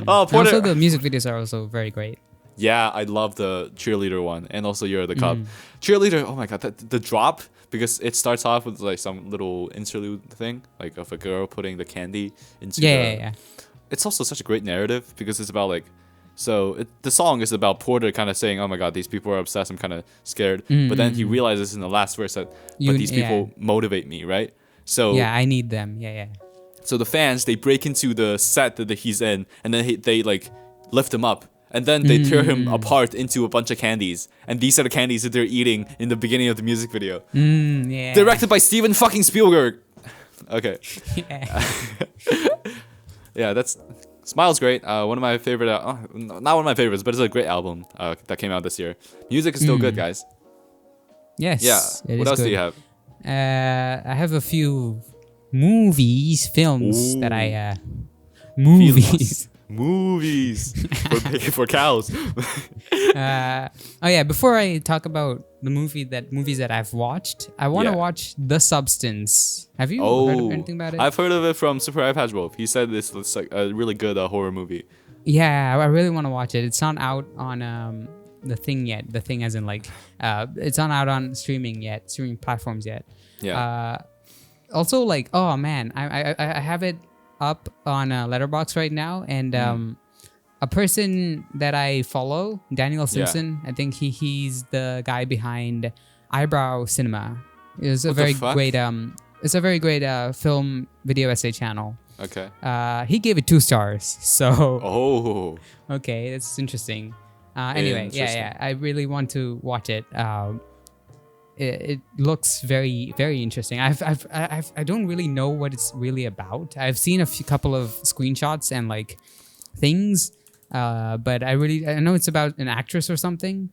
Also, the music videos are also very great. Yeah, I love the cheerleader one, and also You're the Cup. Cheerleader, oh my god, the drop, because it starts off with like some little interlude thing, like of a girl putting the candy into Yeah. It's also such a great narrative because it's about like, the song is about Porter kind of saying, oh my god, these people are obsessed, I'm kind of scared. But then he realizes in the last verse that, but these people motivate me, right? So yeah, I need them. Yeah. So the fans, they break into the set that he's in, and then they like lift him up. And then they tear him apart into a bunch of candies. And these are the candies that they're eating in the beginning of the music video. Yeah. Directed by Steven fucking Spielberg. Okay. Yeah, that's... Smile's great. One of my favorite... not one of my favorites, but it's a great album that came out this year. Music is still good, guys. Yes. Yeah. What else do you have? I have a few films that I... Movies for cows. Before I talk about the movies that I've watched, I want to watch The Substance. Have you heard of anything about it? I've heard of it from Super iPad Wolf. He said this looks like a really good horror movie. Yeah, I really want to watch it. It's not out on the thing yet. The thing as in like it's not out on streaming platforms yet. Yeah. Also, like, oh man, I have it up on Letterboxd right now, and a person that I follow, Daniel Simpson, I think he's the guy behind Eyebrow Cinema. It's a very great film video essay channel. Okay. He gave it 2 stars. So okay, that's interesting. Anyway, yeah, I really want to watch it. It looks very, very interesting. I don't really know what it's really about. I've seen a couple of screenshots and like things, but I know it's about an actress or something.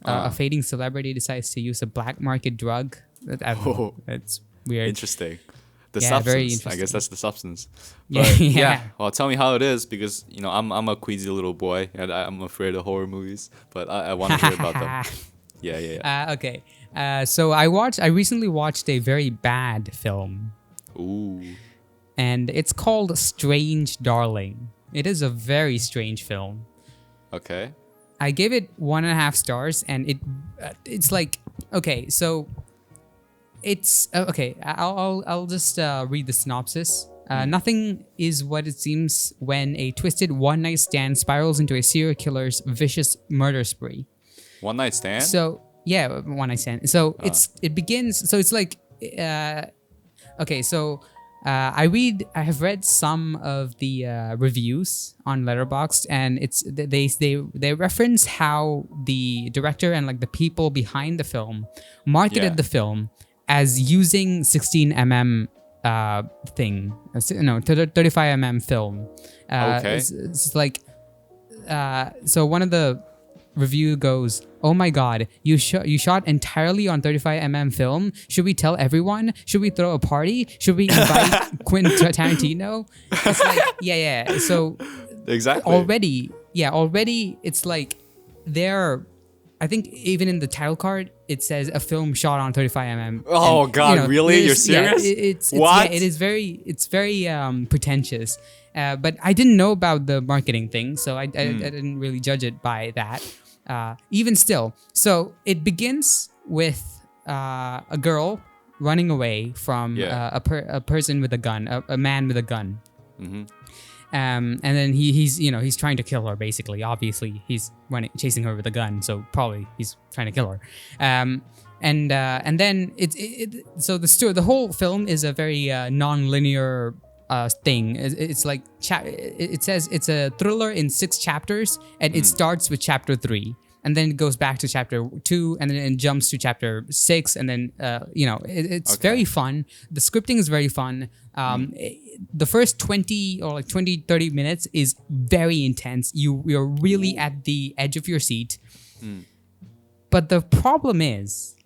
A fading celebrity decides to use a black market drug. That's weird. Interesting. The substance. Very interesting. I guess that's the substance. But, yeah. Well, tell me how it is, because I'm a queasy little boy and I'm afraid of horror movies. But I want to hear about them. Yeah. Okay. So I recently watched a very bad film. Ooh. And it's called Strange Darling. It is a very strange film. Okay. I gave it 1.5 stars, and it's like, okay, so it's okay. I'll just read the synopsis. Nothing is what it seems when a twisted one-night stand spirals into a serial killer's vicious murder spree. One night stand? So yeah, one night stand. So it begins. So it's like, okay. So I have read some of the reviews on Letterboxd, and they reference how the director and like the people behind the film marketed the film as using 16mm thing, 35mm film. Okay. It's like so one of the review goes, "Oh my god, you shot entirely on 35mm film. Should we tell everyone? Should we throw a party? Should we invite Quentin Tarantino?" It's like, yeah. So exactly. Already it's like I think even in the title card it says a film shot on 35mm. Oh god, really? You're serious? It's what? Yeah, it's very pretentious. But I didn't know about the marketing thing, so I didn't really judge it by that. Even still, so it begins with a girl running away from a person with a gun, a man with a gun. Mm-hmm. And then he's trying to kill her. Basically, obviously, he's chasing her with a gun, so probably he's trying to kill her. And then so the whole film is a very non-linear thing. It's like it says it's a thriller in 6 chapters, and it starts with chapter 3, and then it goes back to chapter 2, and then it jumps to chapter 6, and then it's very fun. The scripting is very fun. The first 20 or like 20-30 minutes is very intense. You're really at the edge of your seat. But the problem is,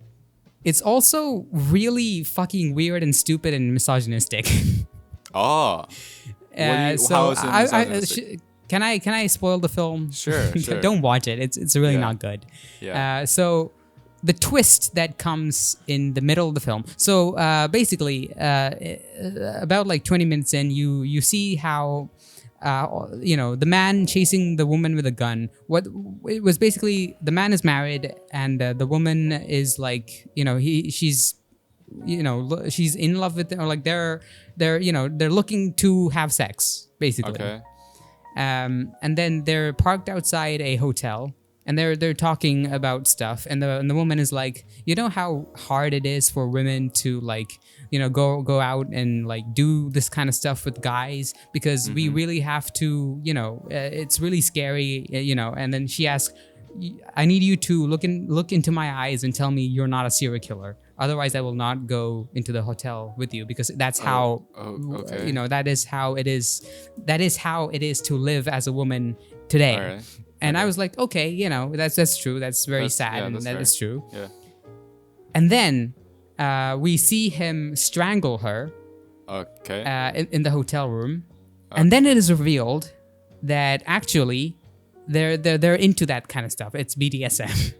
it's also really fucking weird and stupid and misogynistic. Oh. So can I spoil the film? Sure. Don't watch it. It's really not good. Yeah. So the twist that comes in the middle of the film. So basically, about like 20 minutes in, you see how the man chasing the woman with a gun. What it was basically, the man is married and the woman is like, she's she's in love with, or like they're looking to have sex basically. Okay. And then they're parked outside a hotel and they're talking about stuff, and the woman is like, you know how hard it is for women to like go out and like do this kind of stuff with guys, because we really have to, it's really scary, and then she asks, I need you to look into my eyes and tell me you're not a serial killer. Otherwise, I will not go into the hotel with you, because that's how, okay. that is how it is. That is how it is to live as a woman today. All right. And I was like, okay, that's true. That's very sad, yeah, and that's that fair. is true. Yeah. And then we see him strangle her. Okay. In the hotel room, and then it is revealed that actually they're into that kind of stuff. It's BDSM.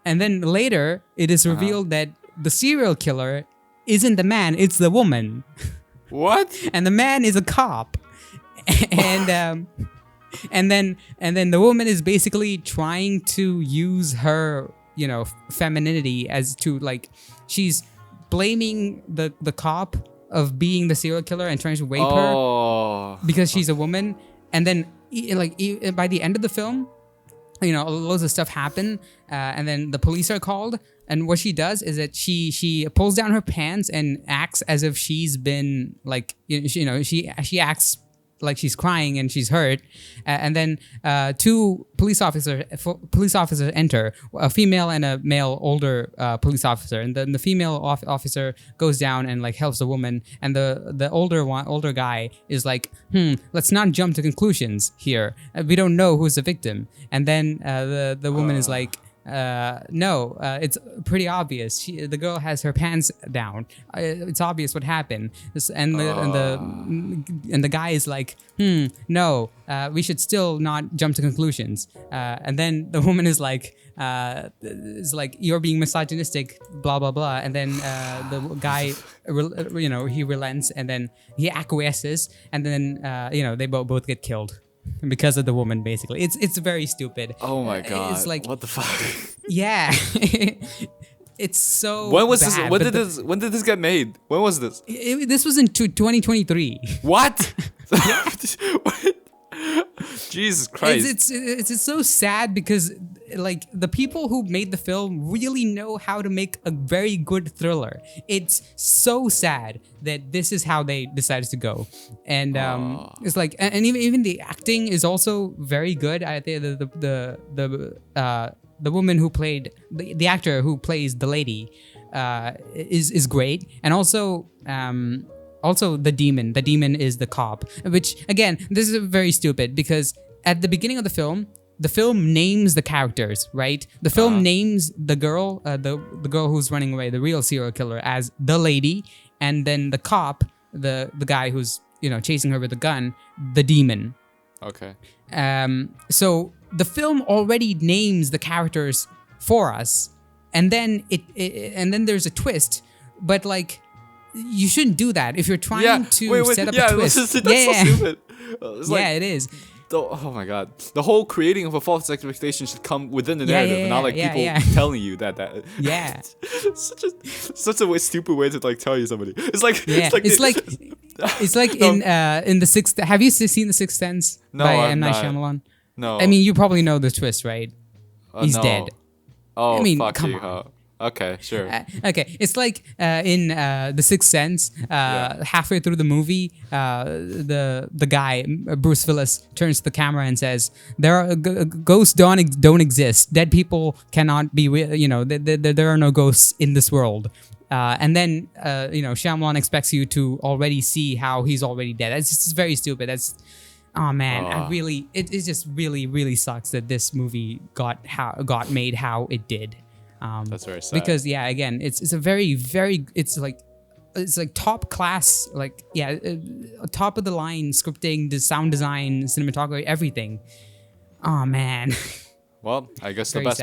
And then later it is revealed that the serial killer isn't the man; it's the woman. What? And the man is a cop. And then the woman is basically trying to use her femininity as to, like, she's blaming the cop of being the serial killer and trying to rape her because she's a woman. And then by the end of the film, loads of stuff happen, and then the police are called, and what she does is that she pulls down her pants and acts as if she's been like, she acts like she's crying and she's hurt, and then two police officers enter, a female and a male older police officer, and then the female officer goes down and like helps the woman, and the older guy is like, let's not jump to conclusions here, we don't know who's the victim. And then the woman is like, no, it's pretty obvious. The girl has her pants down. It's obvious what happened. And the guy is like, no, we should still not jump to conclusions. And then the woman is like, you're being misogynistic, blah blah blah. And then the guy, he relents, and then he acquiesces, and then they both get killed. Because of the woman, basically. It's very stupid. Oh my god! It's like, what the fuck? Yeah, it's so. When was bad, this? When did this get made? When was this? This was in 2023. What? Jesus Christ! It's so sad because like the people who made the film really know how to make a very good thriller. It's so sad that this is how they decided to go, and it's like, and even the acting is also very good. I think the woman who played the actor who plays the lady is great, and also the demon. The demon is the cop, which again, this is very stupid because at the beginning of the film names the characters, right? The film names the girl, the girl who's running away, the real serial killer, as the lady, and then the cop, the guy who's chasing her with a gun, the demon. Okay. So the film already names the characters for us, and then and then there's a twist, but like, you shouldn't do that if you're trying to set up a twist. That's so stupid. It is. Oh my god! The whole creating of a false expectation should come within the narrative, not like people telling you that. Yeah. such a stupid way to like tell you somebody. It's like in the Sixth. Have you seen The Sixth Sense by M. Night Shyamalan? No. I mean, you probably know the twist, right? He's dead. Oh, I mean, fuck come you, on. Okay, sure. Okay, it's like in The Sixth Sense. Halfway through the movie, the guy Bruce Willis turns to the camera and says, "There are ghosts don't exist. Dead people cannot be. There are no ghosts in this world." And then Shyamalan expects you to already see how he's already dead. It's just very stupid. Oh man, it just really sucks that this movie got made how it did. That's very sad. Because again, it's a very it's like top class, top of the line scripting, the sound design, cinematography, everything. Oh man. Well, I guess the best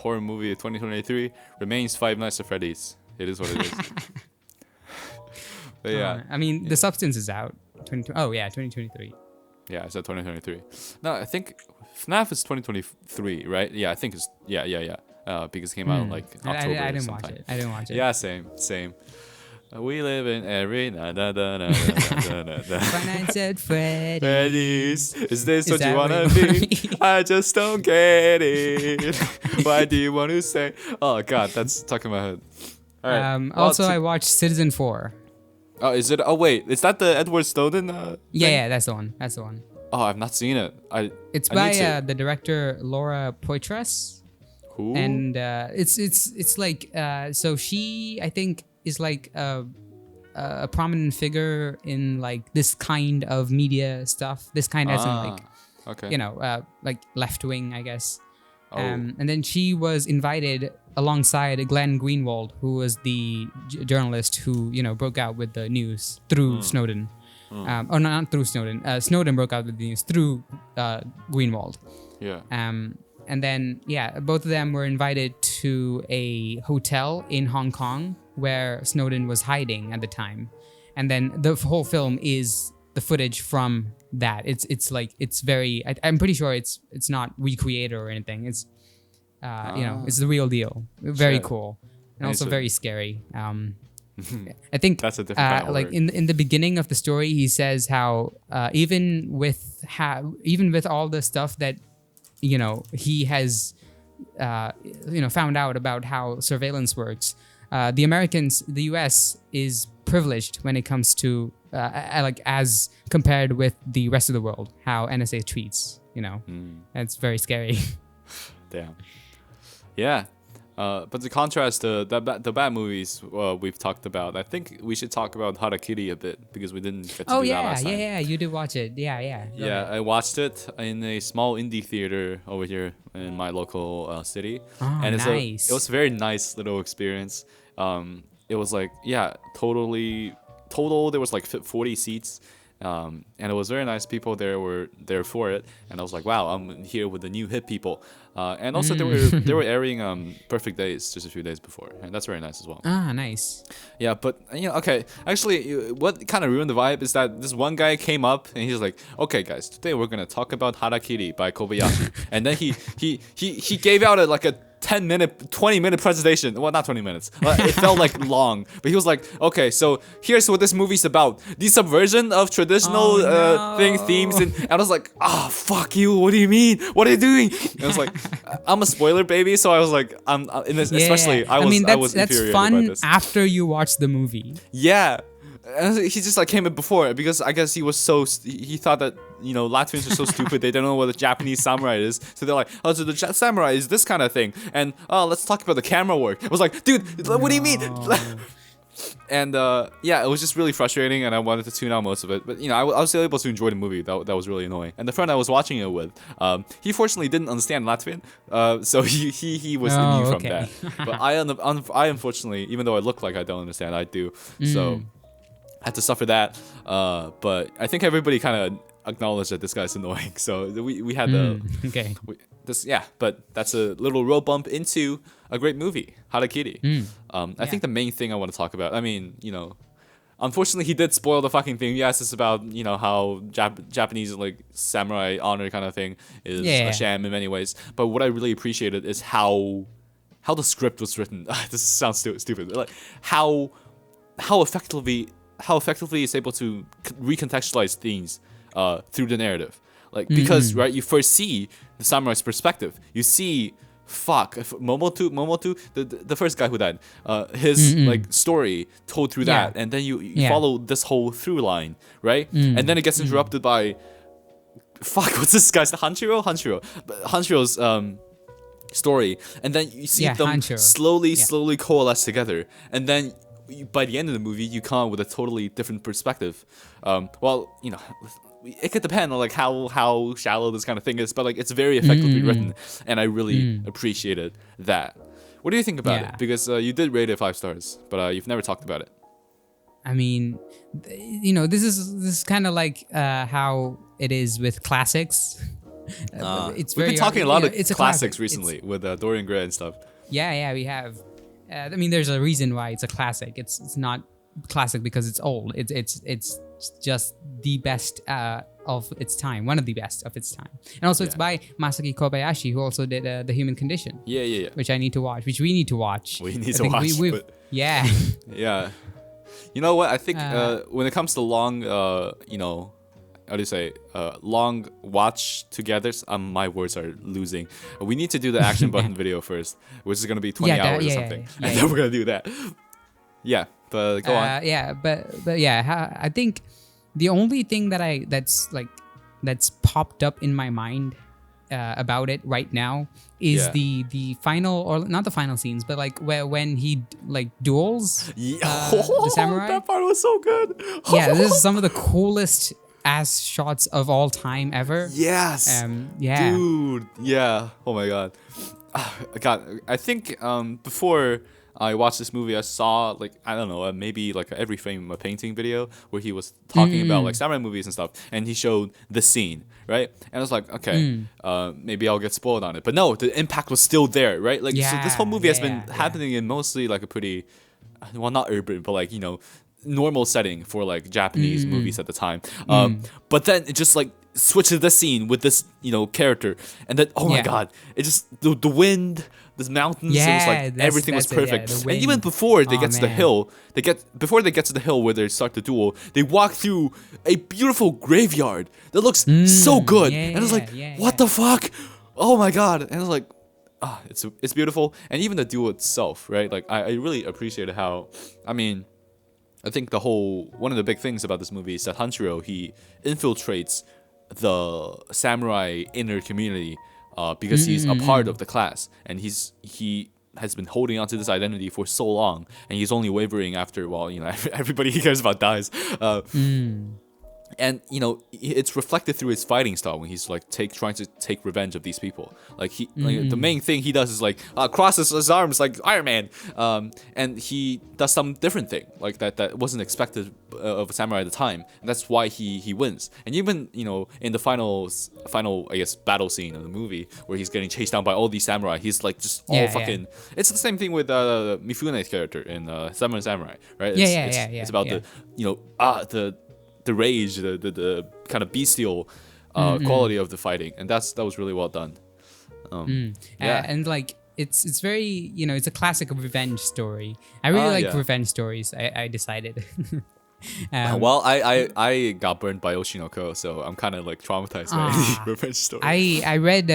horror movie of 2023 remains Five Nights at Freddy's. It is what it is. yeah. I mean, the substance is out. 2023. Yeah, it's at 2023. No, I think FNAF is 2023, right? Yeah, I think it's yeah. Because it came out like October. I didn't watch it. I didn't watch it. Yeah, same. We live in every Finance at Freddy's. Is this what you wanna be? I just don't get it. Why do you want to say? Oh God, that's stuck in my head. All right. Also, I watched Citizenfour. Oh, is it? Oh wait, is that the Edward Snowden? Yeah, that's the one. Oh, I've not seen it. It's by the director Laura Poitras. Who? And it's like so she, I think, is like a prominent figure in like this kind of media stuff. This kind as in like, okay. Like left wing, I guess. Oh. And then she was invited alongside Glenn Greenwald, who was the journalist who broke out with the news through Snowden. Or not through Snowden. Snowden broke out with the news through Greenwald. Yeah. And then, both of them were invited to a hotel in Hong Kong where Snowden was hiding at the time. And then the whole film is the footage from that. It's very, I'm pretty sure it's not recreated or anything. It's, it's the real deal. Very cool. And also very scary. I think that's a different kind of like in the beginning of the story, he says how even with all the stuff that he has found out about how surveillance works, the US is privileged when it comes to like as compared with the rest of the world, how NSA treats. That's very scary. Damn. Yeah. But to contrast the bad movies we've talked about, I think we should talk about Harakiri a bit because we didn't get to do that last time. Yeah, you did watch it. Yeah. I watched it in a small indie theater over here in my local city. Oh, and nice. It was a very nice little experience. It was like, total there was like 40 seats. And it was very nice. People there were there for it, and I was like, "Wow, I'm here with the new hip people." And also they were airing Perfect Days just a few days before, and that's very nice as well. Ah, nice. Yeah, but okay. Actually, what kind of ruined the vibe is that this one guy came up and he's like, "Okay, guys, today we're gonna talk about Harakiri by Kobayashi," and then he gave out like a 20-minute presentation. Well, not 20 minutes. It felt like long. But he was like, okay, so here's what this movie's about. The subversion of traditional themes. And I was like, fuck you. What do you mean? What are you doing? And I was like, I'm a spoiler baby. So I was like, especially, I was infuriated fun by this. After you watch the movie. Yeah. And he just like came in before because I guess he thought that Latvians are so stupid they don't know what a Japanese samurai is, so they're like, oh, so the samurai is this kind of thing, and let's talk about the camera work. I was like, dude, what do you mean? And it was just really frustrating, and I wanted to tune out most of it, but I was still able to enjoy the movie. That was really annoying. And the friend I was watching it with, he fortunately didn't understand Latvian, so he was immune from that. But I unfortunately, even though I look like I don't understand, I do. So I had to suffer that, but I think everybody kind of acknowledged that this guy's annoying, so we had but that's a little road bump into a great movie, Harakiri. I think the main thing I want to talk about, I mean, unfortunately he did spoil the fucking thing. Yes, it's about how Japanese like samurai honor kind of thing is a sham in many ways, but what I really appreciated is how the script was written. This sounds stupid, but like how effectively it's able to recontextualize things through the narrative. Like, because, right, you first see the samurai's perspective. You see, Momotu, the first guy who died, his, like, story told through that. And then you follow this whole through line, right? And then it gets interrupted by, what's this guy's? Hanshiro's story. And then you see them slowly coalesce together. And then by the end of the movie, you come out with a totally different perspective. It could depend on like how shallow this kind of thing is, but like it's very effectively written, and I really appreciated that. What do you think about it? Because you did rate it 5 stars, but you've never talked about it. I mean, this is kind of like how it is with classics. We've been talking a lot of classics recently with Dorian Gray and stuff. Yeah, we have. I mean, there's a reason why it's a classic. It's not classic because it's old. It's just the best of its time, one of the best of its time. And also it's by Masaki Kobayashi, who also did The Human Condition. Yeah. Which I need to watch, which we need to watch. We need to watch. Yeah. Yeah. You know what? I think when it comes to long, how do you say, long watch togethers, my words are losing. We need to do the action button video first, which is going to be 20 hours or something. And then we're going to do that. Yeah, but go on. Yeah, but yeah, I think the only thing that's popped up in my mind about it right now is the final, or not the final scenes, but like when he like duels the samurai. That part was so good. Yeah, this is some of the coolest ass shots of all time ever. Yes. Yeah. Dude. Yeah. Oh my god. God, I think before I watched this movie, I saw like, I don't know, maybe like every frame a painting video where he was talking about like samurai movies and stuff, and he showed the scene, right? And I was like, okay, maybe I'll get spoiled on it, but no, the impact was still there, right? Like, so this whole movie has been happening in mostly like a pretty, well, not urban, but like, you know, normal setting for like Japanese movies at the time. But then it just like switches the scene with this, you know, character, and then oh my god, it just the wind, the mountains, it was like everything was perfect. And even before they get to the hill, before they get to the hill where they start the duel, they walk through a beautiful graveyard that looks so good, and I was like, what the fuck? Oh my god! And I was like, it's beautiful, and even the duel itself, right? Like I really appreciated how, I mean, I think one of the big things about this movie is that Hanshiro, he infiltrates the samurai inner community because he's a part of the class, and he has been holding on to this identity for so long, and he's only wavering after, well, you know, everybody he cares about dies. And you know, it's reflected through his fighting style when he's like trying to take revenge of these people. Like like, the main thing he does is like crosses his arms like Iron Man, and he does some different thing like that wasn't expected of a samurai at the time, and that's why he wins. And even, you know, in the final I guess battle scene of the movie where he's getting chased down by all these samurai, he's like just all fucking. It's the same thing with Mifune's character in Seven Samurai, right? It's about the, you know, the rage, the kind of bestial quality of the fighting, and that was really well done. And like it's very, you know, it's a classic revenge story. I really like revenge stories. I decided. Well, I got burned by Oshinoko, so I'm kind of like traumatized by any revenge story. I read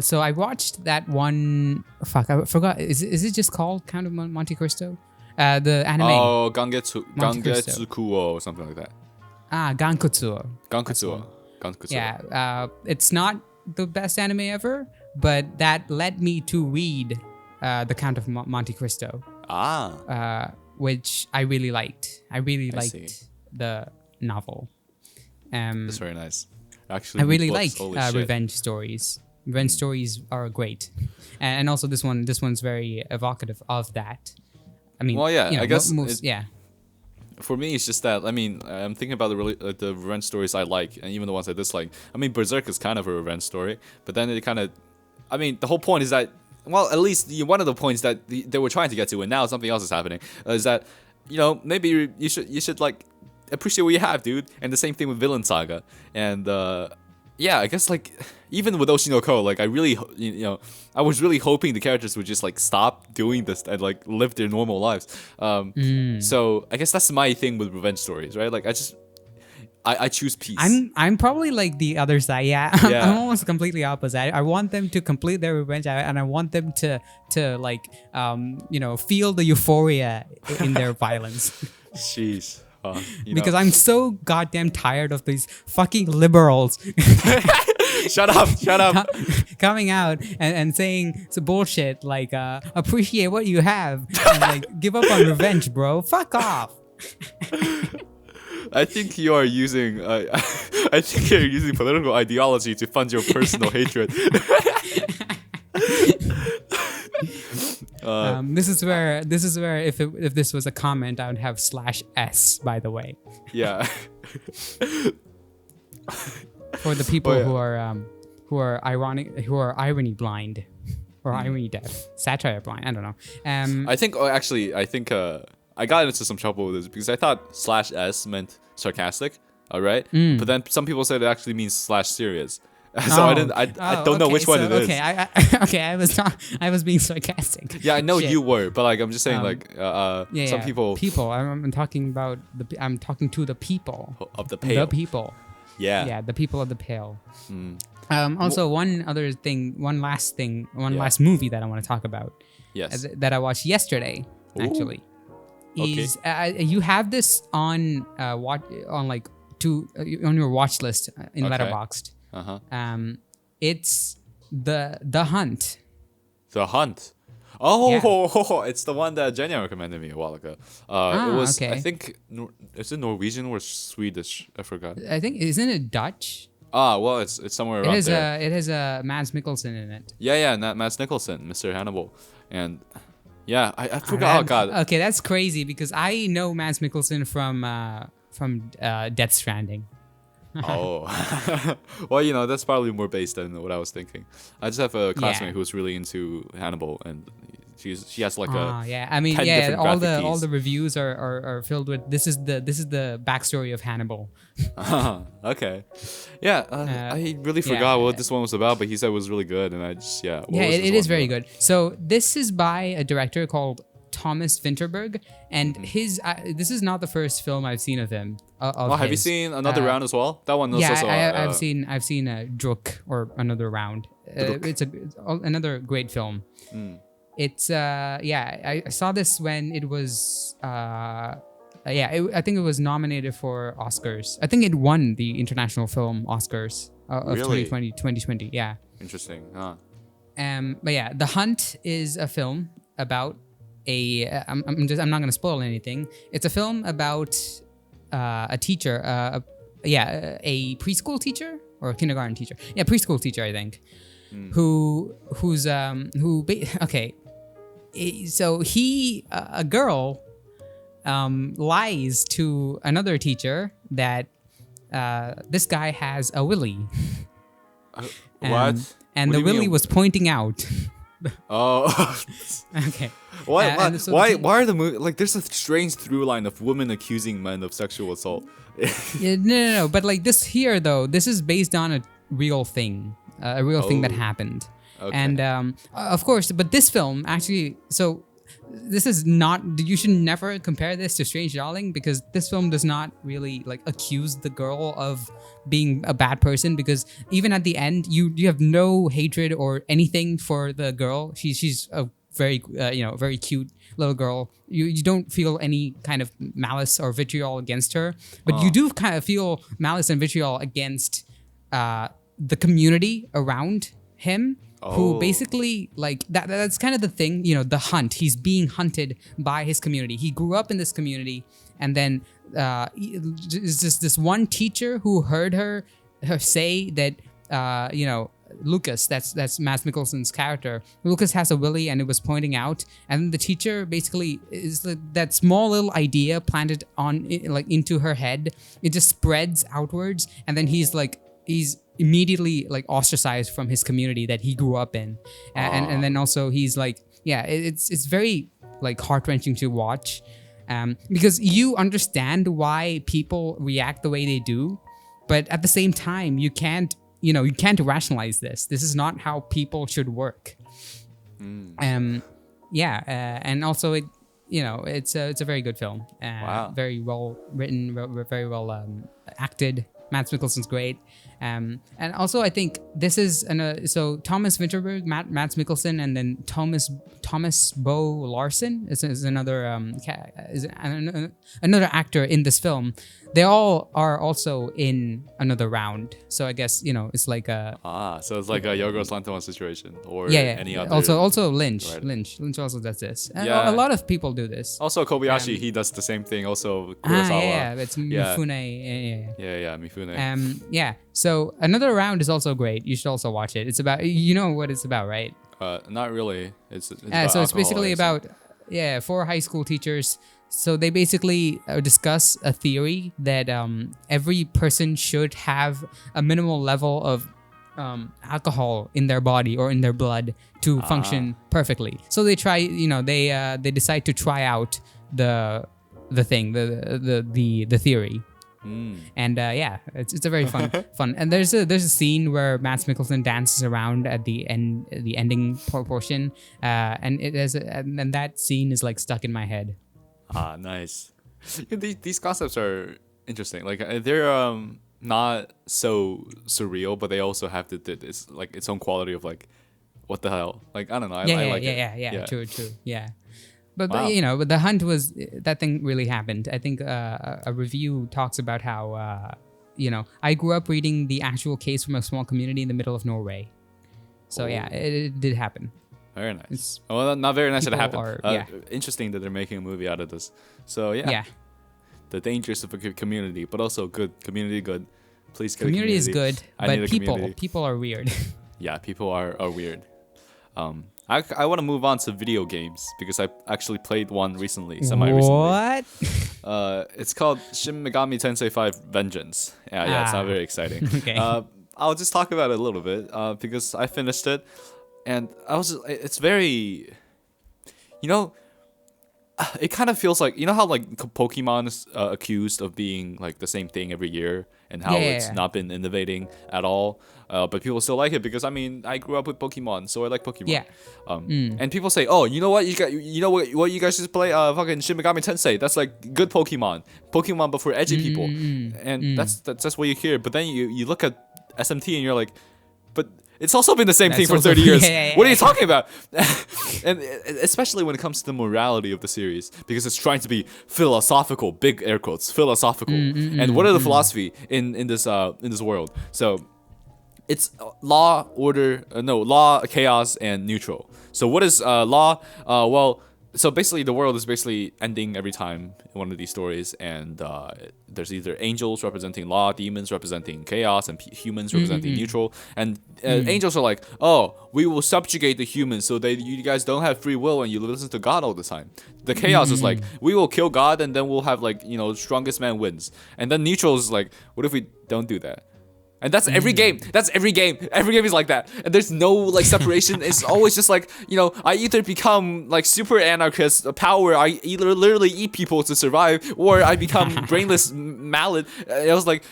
so I watched that one. Fuck, I forgot. Is it just called Count of Monte Cristo? The anime. Oh, Gangetsukuo or something like that. Gankutsuo. Gankutsuo. Yeah, it's not the best anime ever, but that led me to read The Count of Monte Cristo. Which I really liked. I really liked the novel. That's very nice. Actually, I really like revenge stories. Revenge stories are great, and also this one's very evocative of that. I mean, well, yeah, you know, I guess for me, it's just that, I mean, I'm thinking about the revenge stories I like, and even the ones I dislike. I mean, Berserk is kind of a revenge story, but then it kind of, I mean, the whole point is that, well, at least one of the points that they were trying to get to, and now something else is happening, is that, you know, maybe you should like appreciate what you have, dude. And the same thing with Villain Saga, and yeah, I guess like even with Oshinoko, like I really, you know, I was really hoping the characters would just like stop doing this and like live their normal lives. So I guess that's my thing with revenge stories, right? Like I choose peace. I'm probably like the other side. Yeah, I'm almost completely opposite. I want them to complete their revenge, and I want them to like you know, feel the euphoria in their violence. Jeez. Because I'm so goddamn tired of these fucking liberals. Shut up. Coming out and saying some bullshit like appreciate what you have and like give up on revenge, bro. Fuck off. I think you are using I think you're using political ideology to fund your personal hatred. This is where if this was a comment, I would have /S, by the way. Yeah. For the people who are irony blind or irony deaf, satire blind. I don't know. I think I got into some trouble with this because I thought /s meant sarcastic. All right, but then some people said it actually means /serious. So I don't know which one it is. Okay, I was being sarcastic. Yeah, I know you were, but like I'm just saying some people. I'm talking about I'm talking to the people of the pale. The people. Yeah. Yeah, the people of the pale. Also, one last movie that I want to talk about. Yes. That I watched yesterday, actually. Is you have this on on your watch list in Letterboxd. It's the Hunt. The Hunt. Oh, it's the one that Jenny recommended me a while ago. It was, I think, is it Norwegian or Swedish? I forgot. I think, isn't it Dutch? Well, it's somewhere around there. It has Mads Mikkelsen in it. Yeah, Mads Mikkelsen, Mr. Hannibal, and yeah, I forgot. Oh God. Okay, that's crazy because I know Mads Mikkelsen from Death Stranding. Oh, well, that's probably more based than what I was thinking. I just have a classmate who's really into Hannibal, and she has like all the reviews are filled with this is the backstory of Hannibal. Okay, I really forgot what this one was about, but he said it was really good, and I just it is very good. So this is by a director called Thomas Vinterberg, and this is not the first film I've seen of him. Have you seen Another Round as well? That one was also. I've seen Druk or Another Round. It's another great film. It's I saw this when it was I think it was nominated for Oscars. I think it won the International Film Oscars of 2020. Yeah. Interesting. But yeah, The Hunt is a film about I'm not gonna spoil anything. It's a film about a teacher, a preschool teacher or a kindergarten teacher. Yeah, preschool teacher, I think. So a girl lies to another teacher that this guy has a willy. What? And the willy was pointing out. Oh. Okay. Why are the movie like? There's a strange through line of women accusing men of sexual assault. No. But like this here though, this is based on a real thing, thing that happened. Okay. And of course, but this film actually. So this is not. You should never compare this to Strange Darling because this film does not really like accuse the girl of being a bad person, because even at the end you have no hatred or anything for the girl. She's a very very cute little girl. You don't feel any kind of malice or vitriol against her, but you do kind of feel malice and vitriol against the community around him. Who basically like that's kind of the thing, the hunt. He's being hunted by his community. He grew up in this community, and then is just this one teacher who heard her say that Lucas, that's Mads Mikkelsen's character. Lucas has a willy and it was pointing out, and the teacher basically is that small little idea planted on like into her head. It just spreads outwards, and then he's immediately like ostracized from his community that he grew up in, and then also he's like it's very like heart-wrenching to watch, because you understand why people react the way they do, but at the same time you can't rationalize this. This is not how people should work. And also it's a very good film. Wow. Very well written, very well acted. Mads Mikkelsen's great. And also I think this is so Thomas Vinterberg, Mads Mikkelsen, and then Thomas Bo Larsen is another another actor in this film. They all are also in Another Round. So I guess it's like a so it's like a Yorgos Lanthimos situation or any other. Also Lynch. Right. Lynch also does this. And a lot of people do this. Also Kobayashi, he does the same thing. Also Kurosawa. It's Mifune. Yeah, Mifune. So Another Round is also great. You should also watch it. It's about what it's about, right? Not really. It's it's basically about 4 high school teachers. So they basically discuss a theory that every person should have a minimal level of alcohol in their body or in their blood to function perfectly. So they try, they decide to try out the thing, the theory. And it's a very fun. And there's a scene where Mads Mikkelsen dances around at the ending portion, and and that scene is like stuck in my head. Nice. These concepts are interesting. Like they're not so surreal, but they also have this like its own quality of like, what the hell? Like I don't know. I like it. True. Yeah. But but the hunt was, that thing really happened. I think a review talks about how I grew up reading the actual case from a small community in the middle of Norway. So it did happen. Very nice. Well, not very nice that it happened. Interesting that they're making a movie out of this. So yeah. The dangers of a good community, but also good community. Good. Please. Community is good, but people are weird. Yeah, people are weird. I want to move on to video games because I actually played one recently, semi-recently. What? It's called Shin Megami Tensei 5 Vengeance. Yeah, it's not very exciting. Okay. I'll just talk about it a little bit because I finished it, and it's very, it kind of feels like, how like Pokemon is accused of being like the same thing every year and how it's not been innovating at all. But people still like it because I grew up with Pokemon, so I like Pokemon. Yeah. And people say, "Oh, you know what? What you guys just play? Fucking Shin Megami Tensei. That's like good Pokemon, but for edgy people." And that's what you hear. But then you look at SMT and you're like, "But it's also been the same thing for 30 years. What are you talking about?" And especially when it comes to the morality of the series, because it's trying to be philosophical, big air quotes, philosophical. And what are the philosophy in this world? So it's law, chaos, and neutral. So what is law? So basically the world is basically ending every time in one of these stories, and there's either angels representing law, demons representing chaos, and humans representing neutral. And angels are like, "Oh, we will subjugate the humans so that you guys don't have free will and you listen to God all the time." The chaos is like, "We will kill God and then we'll have like, strongest man wins." And then neutral is like, "What if we don't do that?" And that's every game. That's every game. Every game is like that. And there's no like separation. It's always just like, I either become like super anarchist power, I either literally eat people to survive, or I become brainless mallet. I was like,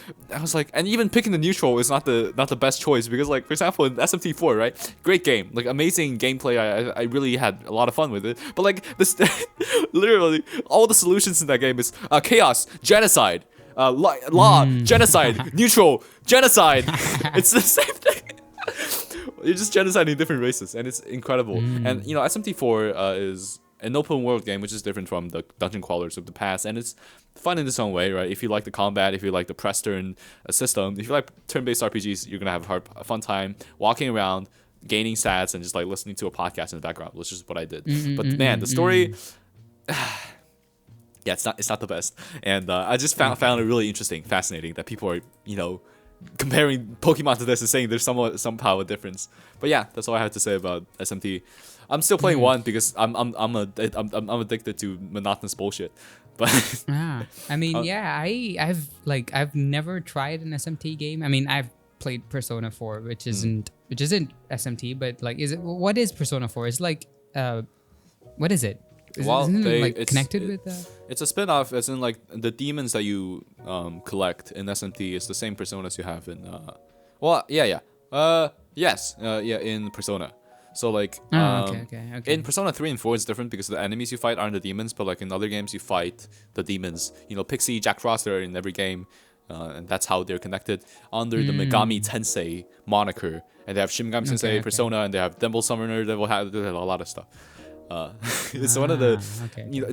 and even picking the neutral is not the best choice, because like, for example, in SMT4, right? Great game, like amazing gameplay. I really had a lot of fun with it. But like this, literally all the solutions in that game is chaos, genocide. Law, genocide, neutral, genocide. It's the same thing. You're just genociding different races, and it's incredible. And SMT4 is an open world game, which is different from the dungeon crawlers of the past, and it's fun in its own way, right? If you like the combat, if you like the press turn system, if you like turn-based RPGs, you're gonna have a fun time walking around, gaining stats, and just like listening to a podcast in the background, which is what I did. But man, the story. Yeah, it's not the best, and I just found it really interesting, fascinating that people are comparing Pokemon to this and saying there's somehow a difference. But yeah, that's all I have to say about SMT. I'm still playing one because I'm addicted to monotonous bullshit. But I've never tried an SMT game. I've played Persona 4, which isn't SMT, but like, what is Persona 4? It's like what is it? Isn't it connected with that? It's a spin-off, as in like the demons that you collect in SMT is the same personas you have in in Persona. So like okay. In Persona 3 and 4 it's different because the enemies you fight aren't the demons, but like in other games you fight the demons. Pixie, Jack Frost are in every game, and that's how they're connected under the Megami Tensei moniker. And they have Shin Megami Tensei, Persona, and they have Devil Summoner, they have a lot of stuff. It's one of the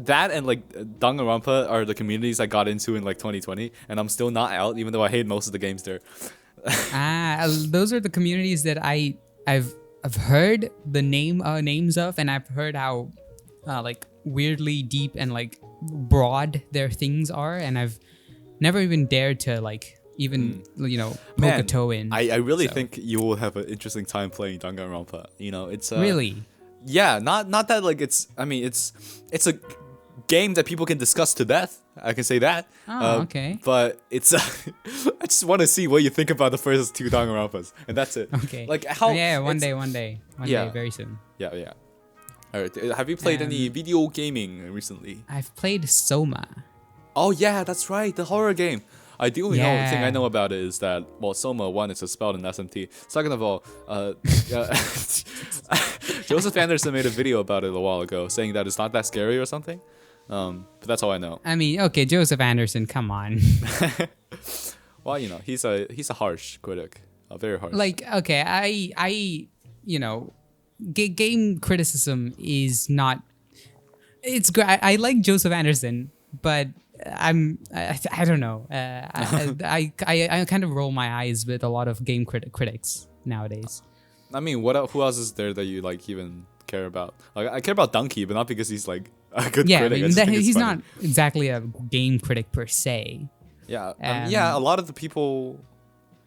that and like Danganronpa are the communities I got into in like 2020, and I'm still not out, even though I hate most of the games there. Those are the communities that I've heard the names of, and I've heard how like weirdly deep and like broad their things are, and I've never even dared to like even poke a toe in. I really think you will have an interesting time playing Danganronpa. It's really. Yeah, not that like it's a game that people can discuss to death. I can say that. Okay. But it's I just want to see what you think about the first 2 Danganronpas, and that's it. Okay. Like how? Yeah, one day, very soon. Yeah. All right. Have you played any video gaming recently? I've played Soma. Oh yeah, that's right, the horror game. The only thing I know about it is that, well, Soma, one, it's a spelled in SMT. Second of all, Joseph Anderson made a video about it a while ago, saying that it's not that scary or something. But that's all I know. I mean, okay, Joseph Anderson, come on. Well, he's a harsh critic, very harsh. Like, okay, I game criticism is not. It's great. I like Joseph Anderson, but I don't know. I kind of roll my eyes with a lot of game critics nowadays. I mean, who else is there that you like even care about? Like, I care about Donkey, but not because he's like a good critic. I mean, he's not exactly a game critic per se. Yeah, a lot of the people.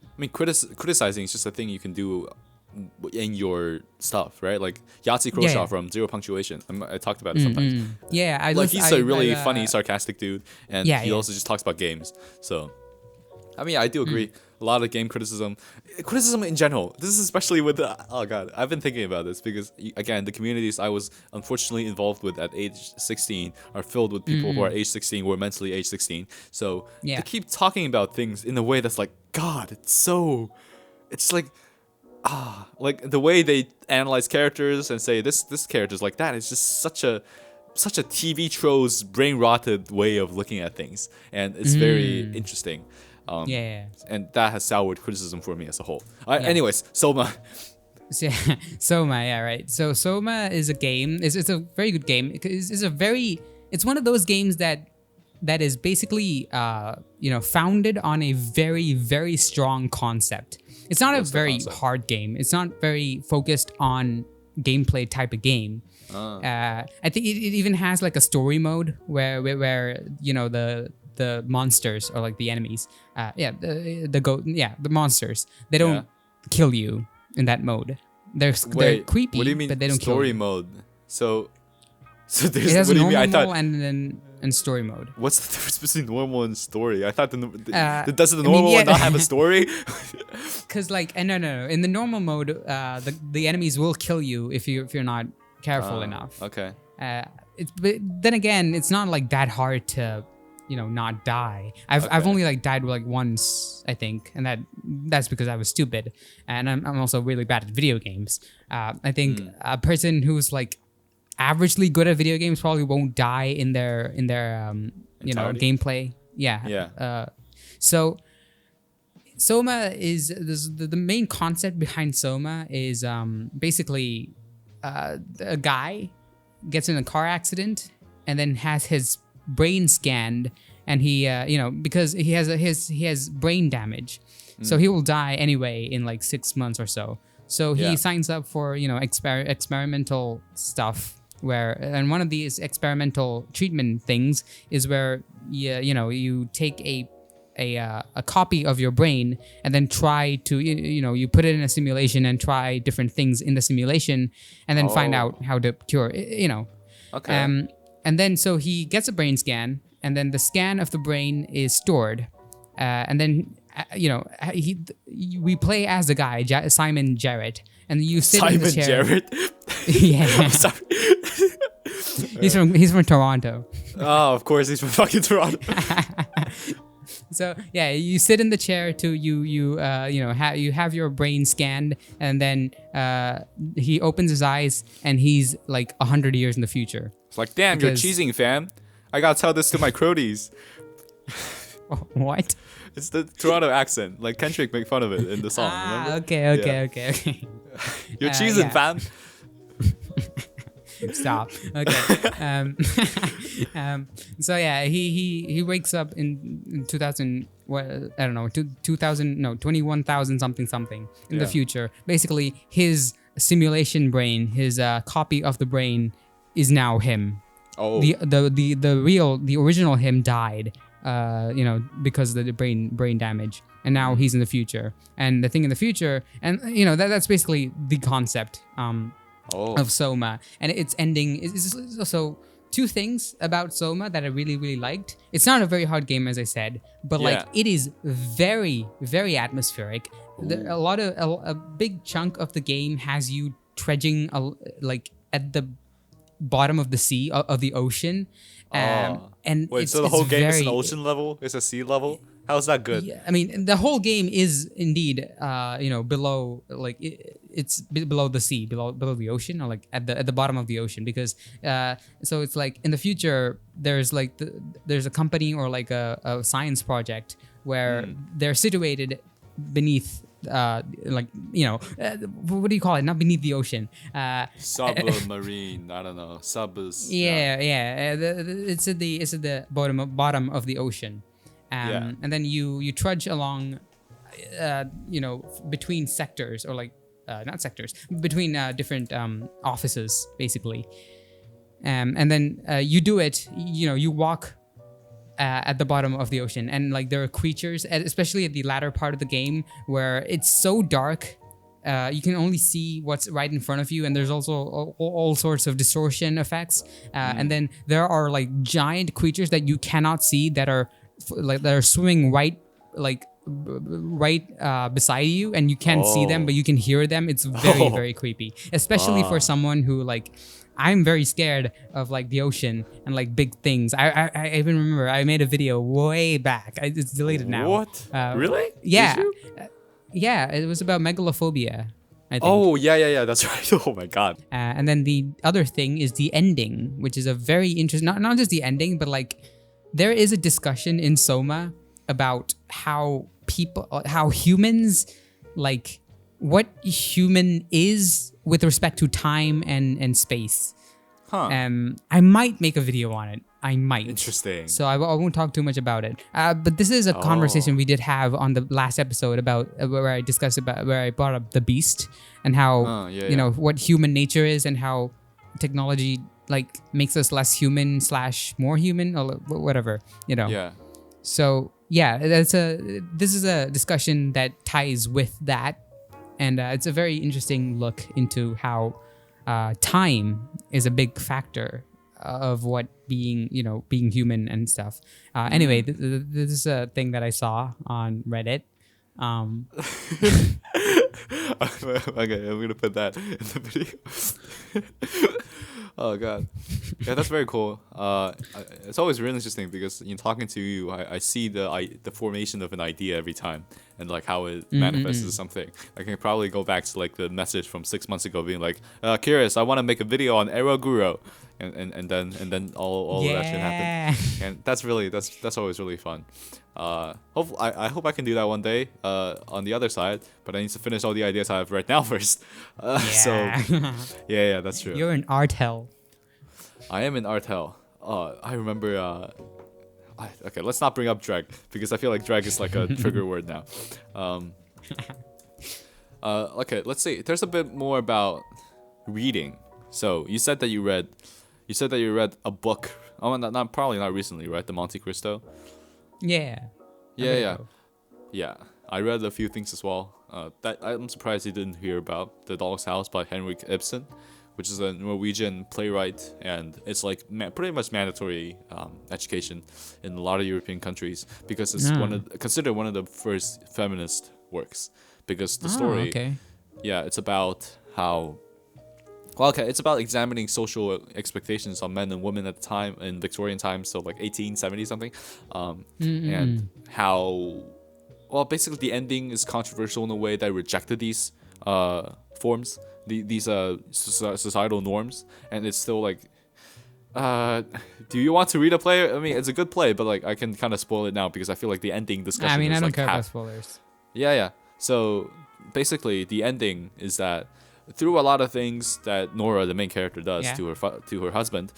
I mean, criticizing is just a thing you can do in your stuff, right? Like Yahtzee Croshaw from Zero Punctuation. I talked about it sometimes. Yeah, he's a really funny, sarcastic dude, and he also just talks about games. So, I mean, I do agree. A lot of game criticism in general. This is especially with oh god, I've been thinking about this because again, the communities I was unfortunately involved with at age 16 are filled with people who are age 16, who are mentally age 16. So they keep talking about things in a way that's like, God, it's like. Like the way they analyze characters and say this character's like that is just such a TV troll's brain rotted way of looking at things, and it's very interesting. And that has soured criticism for me as a whole. Anyways, Soma. Soma, yeah, right. So Soma is a game. It's a very good game. It's one of those games that is basically founded on a very, very strong concept. It's not a very hard game. It's not very focused on gameplay type of game. I think it even has like a story mode where the monsters or like the enemies, the monsters, they don't kill you in that mode. They're creepy, what do you mean but they don't kill you. Story mode? So there's, it has what do you normal mean? I thought, and story mode. What's the difference between normal and story? I thought does the normal one not have a story? Because no. In the normal mode, the enemies will kill you if you're not careful enough. Okay. But then again, it's not like that hard to not die. I've only like died like once, I think, and that's because I was stupid, and I'm also really bad at video games. I think a person who's like averagely good at video games probably won't die in their gameplay. So Soma is the main concept behind Soma is basically a guy gets in a car accident and then has his brain scanned, and he because he has brain damage, so he will die anyway in like 6 months or so. So he signs up for experimental stuff. And one of these experimental treatment things is where you take a copy of your brain and then try to you put it in a simulation and try different things in the simulation and then find out how to cure it, Okay. And then so he gets a brain scan, and then the scan of the brain is stored, and then we play as the guy Simon Jarrett, and you sit in the chair. Jarrett. Yeah. I'm sorry. He's from Toronto. Oh, of course, he's from fucking Toronto. So yeah, you sit in the chair to you have your brain scanned, and then he opens his eyes and he's like 100 years in the future. It's like, damn, you're cheesing, fam. I gotta tell this to my cronies. What? It's the Toronto accent. Like Kendrick make fun of it in the song. Okay. You're cheesing, fam. Stop. Okay. So yeah, he wakes up in 2000. Well, I don't know. 21,000 something in the future. Basically, his simulation brain, his copy of the brain, is now him. Oh. The original him died. Because of the brain damage, and now he's in the future. And the thing in the future, and that's basically the concept of Soma, and its ending is also two things about Soma that I really, really liked. It's not a very hard game, as I said, but like it is very, very atmospheric. A big chunk of the game has you trudging like at the bottom of the sea, of the ocean. And wait, so the whole game is an ocean level? It's a sea level? How's that good? Yeah, I mean, the whole game is indeed, below, like it's below the sea, below the ocean, or like at the bottom of the ocean, because so it's like in the future there's like there's a company or like a science project where they're situated beneath. What do you call it? Not beneath the ocean. Submarine. I don't know. It's at the bottom of the ocean. And then you trudge along, between sectors, or like not sectors, between different offices, basically. And then you do it. You walk at the bottom of the ocean, and like there are creatures, especially at the latter part of the game, where it's so dark. You can only see what's right in front of you, and there's also all sorts of distortion effects. And then there are like giant creatures that you cannot see that are swimming right beside you, and you can't see them, but you can hear them. It's very, very creepy, especially for someone who like. I'm very scared of like the ocean and like big things. I even remember I made a video way back. It's deleted now. What? Really? Yeah. Yeah, it was about megalophobia, I think. Oh, yeah, that's right. Oh my god. And then the other thing is the ending, which is a very interesting, not just the ending, but like there is a discussion in Soma about how humans, like what human is with respect to time and space. I might make a video on it. I might. Interesting. So I won't talk too much about it. But this is a conversation we did have on the last episode about where I brought up the beast and how what human nature is, and how technology like makes us less human / more human, or whatever. Yeah. So yeah, this is a discussion that ties with that. And it's a very interesting look into how time is a big factor of what being human and stuff. Anyway, this is a thing that I saw on Reddit. Okay, I'm gonna put that in the video. Oh god, yeah, that's very cool. It's always really interesting because in talking to you, I see the formation of an idea every time, and like how it manifests as something. I can probably go back to like the message from 6 months ago, being like, "Curious, I want to make a video on Eroguro," and then all of that shit happened, and that's always really fun. Hopefully, I hope I can do that one day. On the other side, but I need to finish all the ideas I have right now first. So yeah, that's true. You're in art hell. I am in art hell. I remember. Okay, let's not bring up drag because I feel like drag is like a trigger word now. Okay, let's see. There's a bit more about reading. So you said that you read a book. Oh, probably not recently, right? The Monte Cristo. Yeah. Yeah. I read a few things as well. That I'm surprised you didn't hear about The Dog's House by Henrik Ibsen, which is a Norwegian playwright, and it's like pretty much mandatory education in a lot of European countries because it's considered one of the first feminist works. Because the story, it's about how. Well, okay, it's about examining social expectations on men and women at the time in Victorian times, so like 1870 something, and how, well, basically the ending is controversial in a way that rejected these forms, these societal norms, and it's still like, do you want to read a play? I mean, it's a good play, but like I can kind of spoil it now because I feel like the ending discussion. I mean, is I don't like care about spoilers. Yeah. So basically, the ending is that. Through a lot of things that Nora, the main character, does to her husband,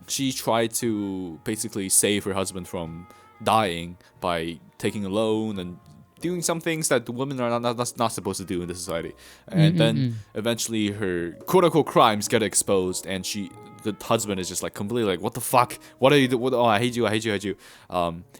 she tried to basically save her husband from dying by taking a loan and doing some things that the women are not supposed to do in this society. And then eventually her quote-unquote crimes get exposed, and the husband is just like completely like, what the fuck? What are you doing? Oh, I hate you.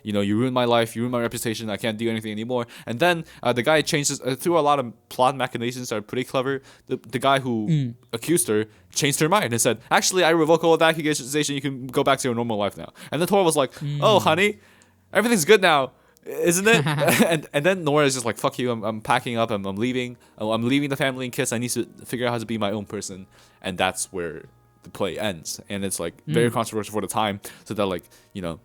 You know, you ruined my life. You ruined my reputation. I can't do anything anymore. And then the guy changes through a lot of plot machinations that are pretty clever. The guy who accused her changed her mind and said, actually, I revoke all of that accusation. You can go back to your normal life now. And then Tora was like, oh, honey, everything's good now. Isn't it? and then Nora is just like, fuck you, I'm packing up, I'm leaving. I'm leaving the family and kids. I need to figure out how to be my own person. And that's where the play ends. And it's like very controversial for the time. So that like, you know,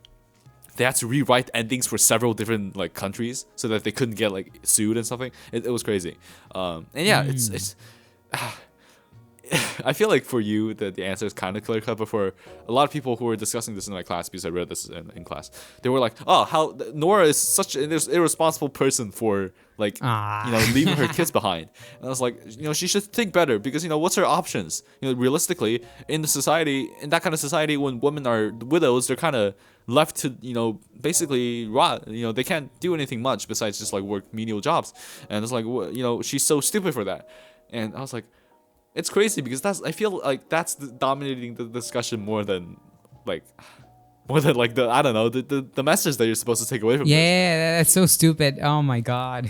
they had to rewrite endings for several different like countries so that they couldn't get like sued and something. It was crazy. And yeah, it's I feel like for you, the answer is kind of clear cut, but for a lot of people who were discussing this in my class, because I read this in class, they were like, "Oh, how Nora is such an irresponsible person for like, you know, leaving her kids behind." And I was like, you know, she should think better because, you know, what's her options? You know, realistically, in that kind of society, when women are widows, they're kind of left to, you know, basically rot. You know, they can't do anything much besides just like work menial jobs. And it's like, you know, she's so stupid for that. And I was like, it's crazy because I feel like that's dominating the discussion more than like the, I don't know, the message that you're supposed to take away from this. Yeah, that's so stupid. Oh my god.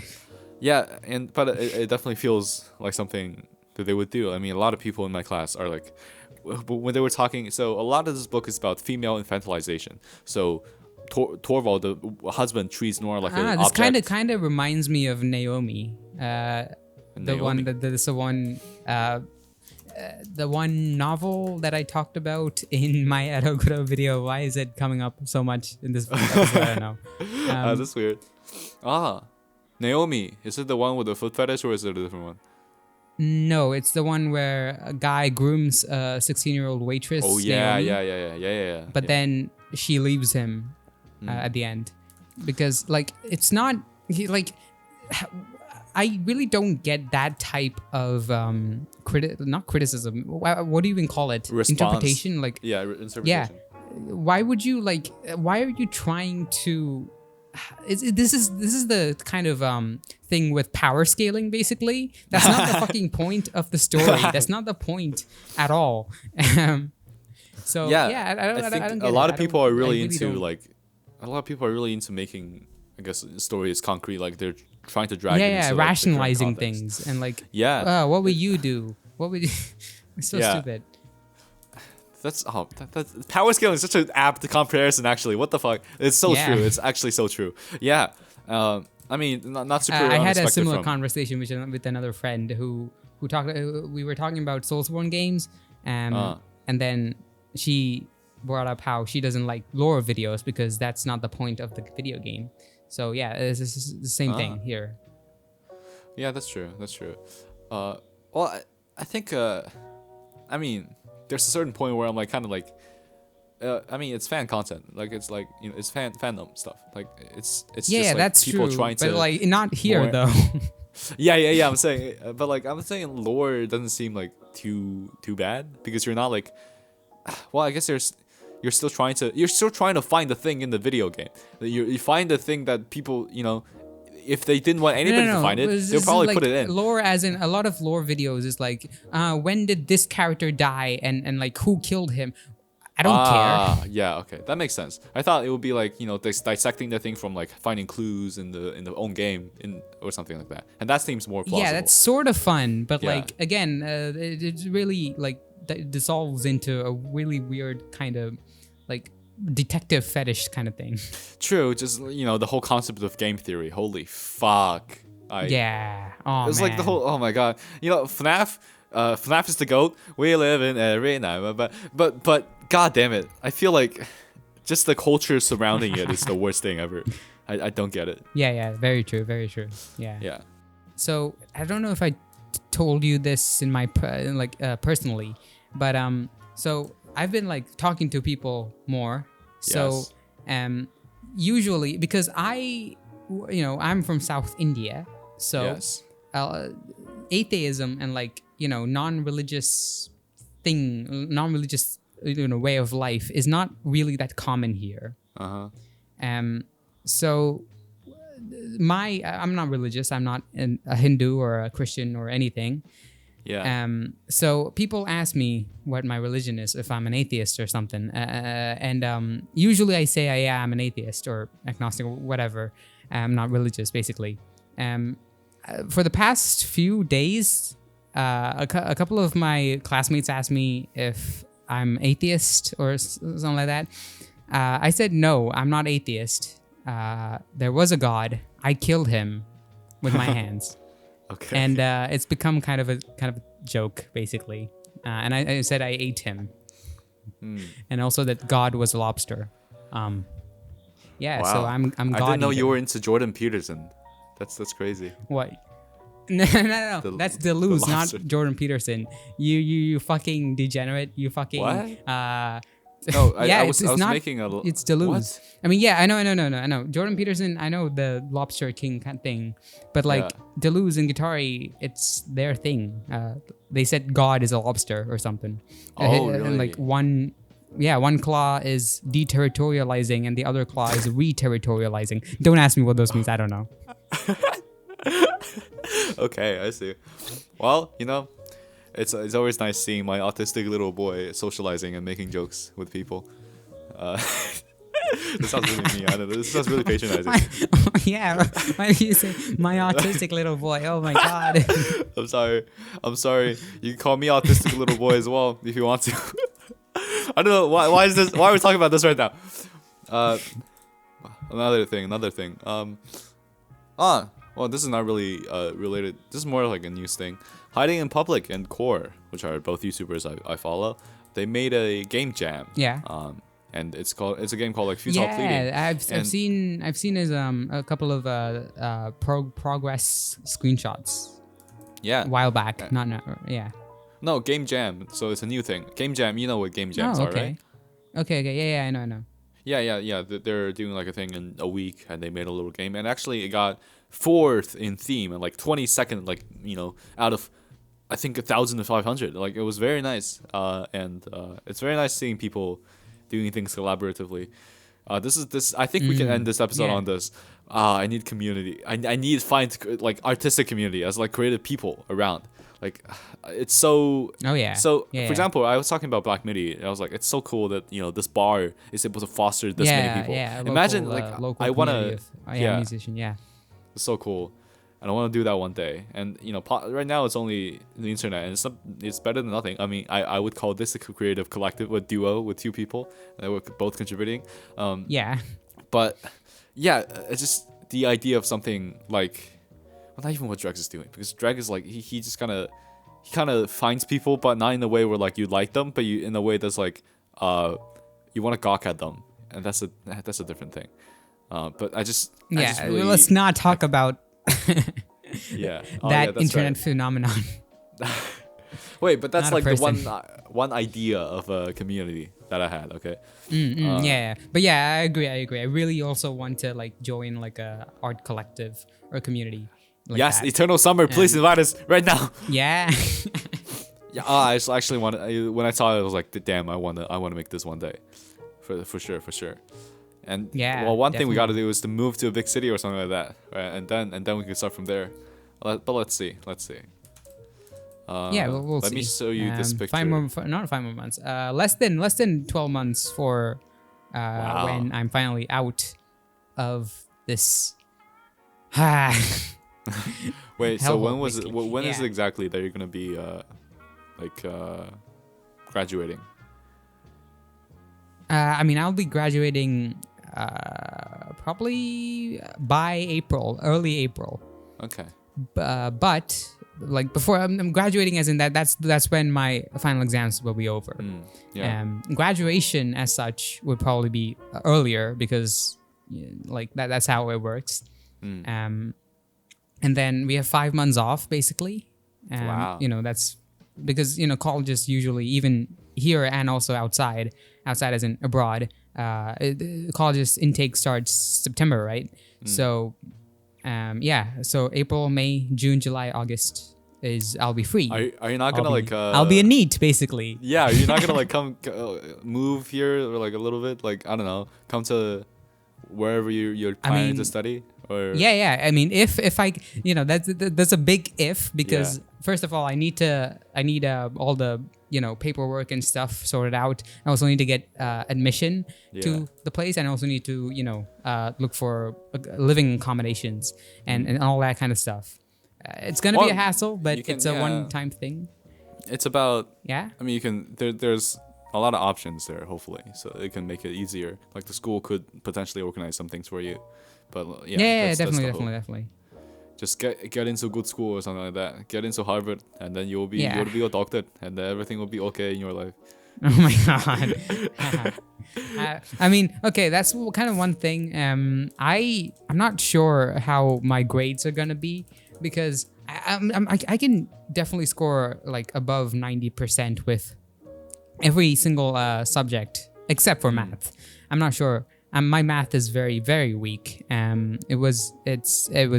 Yeah, but it definitely feels like something that they would do. I mean, a lot of people in my class are like, when they were talking, so a lot of this book is about female infantilization. So Torvald, the husband, treats Nora like an object. This kind of reminds me of Naomi. The one novel that I talked about in my Aroguro video. Why is it coming up so much in this episode? I don't know. That's weird. Naomi. Is it the one with the foot fetish or is it a different one? No, it's the one where a guy grooms a 16-year-old waitress. Oh yeah, Naomi, yeah. But then she leaves him at the end because like it's not I really don't get that type of not criticism. What do you even call it? Response. Interpretation, like interpretation. Yeah. Why would you like? Why are you trying to? This is the kind of thing with power scaling. Basically, that's not the fucking point of the story. That's not the point at all. So I think a lot of people are really into like. A lot of people are really into making, I guess, the story is concrete. Like they're trying to drag it into, like, rationalizing things and like what would you do? What would you? It's so stupid. That's power scaling is such an apt comparison. Actually, what the fuck? It's so true. It's actually so true. Yeah. I mean, not super. I had a similar conversation with another friend who talked. We were talking about Soulsborne games, and then she brought up how she doesn't like lore videos because that's not the point of the video game. So yeah, it's the same thing here. Yeah, that's true. Well, I think I mean, there's a certain point where I'm like kind of like I mean, it's fan content. Like it's like, you know, it's fandom stuff. Like it's just like that's people true, trying to, but like not here though. Yeah. I'm saying, but like I'm saying, lore doesn't seem like too bad because you're not like, well, I guess you're still trying to find the thing in the video game. You find the thing that people, you know, if they didn't want anybody to find it, they'll probably like put it in. Lore, as in a lot of lore videos, is like, when did this character die, and like who killed him? I don't care. Yeah, okay, that makes sense. I thought it would be like, you know, dissecting the thing from like finding clues in the own game or something like that, and that seems more plausible. Yeah, that's sort of fun, but like again, it's really like dissolves into a really weird kind of like detective fetish kind of thing. True, just, you know, the whole concept of game theory. Holy fuck. Oh, it's like the whole, oh my god. You know, FNAF is the GOAT. We live in every night. But god damn it. I feel like just the culture surrounding it is the worst thing ever. I don't get it. Yeah, very true. Yeah. So, I don't know if I told you this in my personally, but so I've been like talking to people more. So, usually because I'm from South India, so atheism and like, you know, non-religious way of life is not really that common here. So I'm not religious. I'm not a Hindu or a Christian or anything. Yeah. So people ask me what my religion is, if I'm an atheist or something, and usually I say I'm an atheist or agnostic or whatever. I'm not religious, basically. For the past few days, a couple of my classmates asked me if I'm atheist or something like that. I said no, I'm not atheist. There was a God. I killed him with my hands. Okay. And it's become kind of a joke, basically. And I said I ate him, and also that God was a lobster. Yeah. Wow. So I'm God. I didn't know you were into Jordan Peterson. That's crazy. What? No. That's Deleuze, not Jordan Peterson. You fucking degenerate. You fucking what? No, I was not making a. It's Deleuze. What? I mean, yeah, I know. Jordan Peterson, I know the Lobster King kind of thing, but like Deleuze and Guattari, it's their thing. They said God is a lobster or something. Oh, really? And like one claw is deterritorializing and the other claw is re-territorializing. Don't ask me what those means. I don't know. Okay, I see. Well, it's always nice seeing my autistic little boy socializing and making jokes with people. This sounds really mean. I don't know. This sounds really patronizing. Why do you say my autistic little boy? Oh my god. I'm sorry. You can call me autistic little boy as well if you want to. I don't know why are we talking about this right now? Another thing. Well, this is not really related. This is more like a news thing. Hiding in Public and Core, which are both YouTubers I follow, they made a game jam. Yeah. And it's a game called like Futile Pleading. Yeah, I've seen his a couple of progress screenshots. Yeah. A while back. Not yeah. No, game jam. So it's a new thing. Game jam. You know what game jams are, right? Okay. Yeah. I know. Yeah. They're doing like a thing in a week, and they made a little game, and actually it got 4th in theme and like 22nd, like out of I think 1,500. Like it was very nice, and it's very nice seeing people doing things collaboratively. This. I think we can end this episode on this. I need community. I need to find like artistic community as like creative people around. Like it's so. Oh yeah. So for example, I was talking about Black Midi. And I was like, it's so cool that this bar is able to foster this many people. Yeah. Imagine local I wanna. Musician. Yeah. It's so cool. And I want to do that one day. And right now it's only the internet, and it's better than nothing. I mean, I would call this a creative collective, a duo with 2 people that were both contributing. But yeah, it's just the idea of something like, well, not even what Dreg is doing, because Dreg is like he just kind of finds people, but not in a way where like you like them, but you in a way that's like you want to gawk at them, and that's a different thing. But I just really, let's not talk about that internet phenomenon. Wait, but that's like the one idea of a community that I had. Okay. But yeah, I agree. I really also want to like join like a art collective or community. Like yes, that. Eternal Summer, please invite us right now. Yeah. Yeah, I actually want to. When I saw it, I was like, damn, I want to make this one day, for sure. And one thing we got to do is to move to a big city or something like that, right? And then we can start from there. But let's see. We'll see. Let me show you this picture. 5 more months. Less than 12 months for when I'm finally out of this. Wait, so when was it? When is it exactly that you're gonna be graduating? I mean, I'll be graduating probably by early April. Okay. But like before I'm graduating, as in that's when my final exams will be over. Graduation as such would probably be earlier because like that's how it works. And then we have 5 months off basically. Wow. That's because colleges usually, even here and also outside as in abroad, colleges intake starts September, right? So so April, May, June, July, August I'll be free. Are you not gonna I'll be a NEET basically. Yeah, you're not gonna come move here or like a little bit, like I don't know, come to wherever you're planning to study. Or yeah. I mean, if I, that's a big if, because first of all, I need all the paperwork and stuff sorted out. I also need to get admission to the place, and I also need to look for living accommodations and all that kind of stuff. It's gonna be a hassle, but it's a one-time thing. It's about I mean, you can there's a lot of options there, hopefully, so it can make it easier. Like the school could potentially organize some things for you, but definitely. Just get into good school or something like that. Get into Harvard, and then you'll be a doctor, and then everything will be okay in your life. Oh my god. I mean, okay, that's kind of one thing. I'm not sure how my grades are gonna be, because I can definitely score like above 90% with every single subject except for math. I'm not sure. My math is very, very weak. It was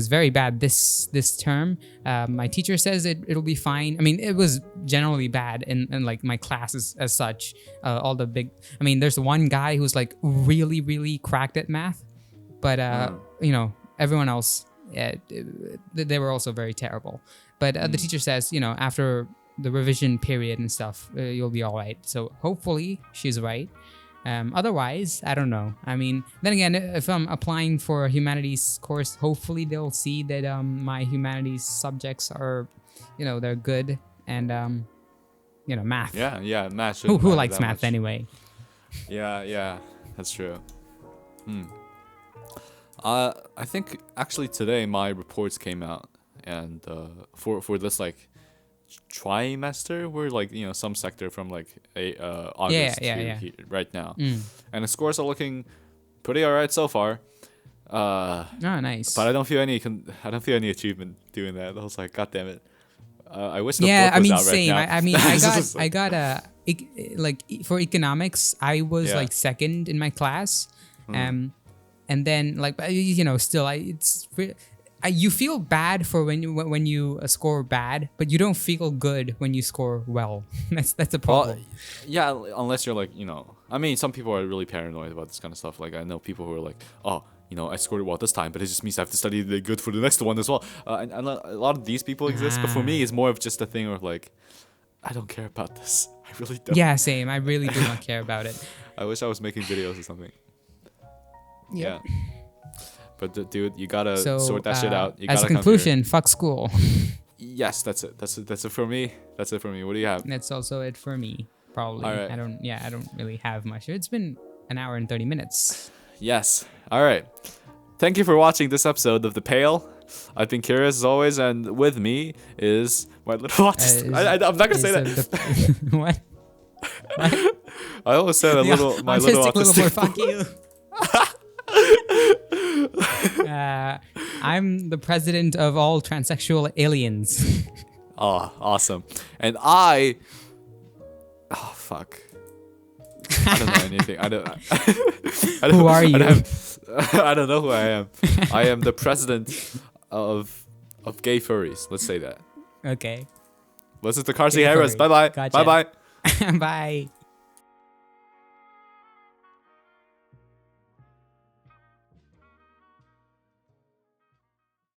very bad this term. My teacher says it'll be fine. I mean, it was generally bad in like my classes as such. All the big. I mean, there's one guy who's like really, really cracked at math, but everyone else, they were also very terrible. But the teacher says, after the revision period and stuff, you'll be all right. So hopefully she's right. Otherwise, I don't know. I mean, then again, if I'm applying for a humanities course, hopefully they'll see that my humanities subjects are, they're good, and math. Yeah, math. Who likes math anyway? Yeah, that's true. I think actually today my reports came out, and for this like trimester, we're like some sector from like August to right now, and the scores are looking pretty alright so far. Nice. But I don't feel any achievement doing that. I was like, God damn it! I wish the book was out same. right now. I mean, I got for economics, I was like second in my class, and then like still you feel bad for when you score bad, but you don't feel good when you score well. That's a problem. Well, yeah, unless you're like I mean, some people are really paranoid about this kind of stuff. Like I know people who are like, oh, I scored well this time, but it just means I have to study good for the next one as well. And a lot of these people exist, but for me, it's more of just a thing of like, I don't care about this. I really don't. Yeah, same. I really do not care about it. I wish I was making videos or something. Yep. Yeah. But dude, you gotta sort that shit out. You as a conclusion, fuck school. Yes, that's it. That's it for me. That's it for me. What do you have? That's also it for me. Probably. All right. I don't really have much. It's been an hour and 30 minutes. Yes. All right. Thank you for watching this episode of The Pale. I've been curious as always, and with me is my little artist. I'm not gonna say that. What? I almost said my little autistic. Fuck you. I'm the president of all transsexual aliens. Oh, awesome. And oh, fuck. I don't know anything. Who are you? I don't know who I am. I am the president of gay furries. Let's say that. Okay. Listen to Carsey Harris. Bye-bye. Gotcha. Bye-bye. Bye.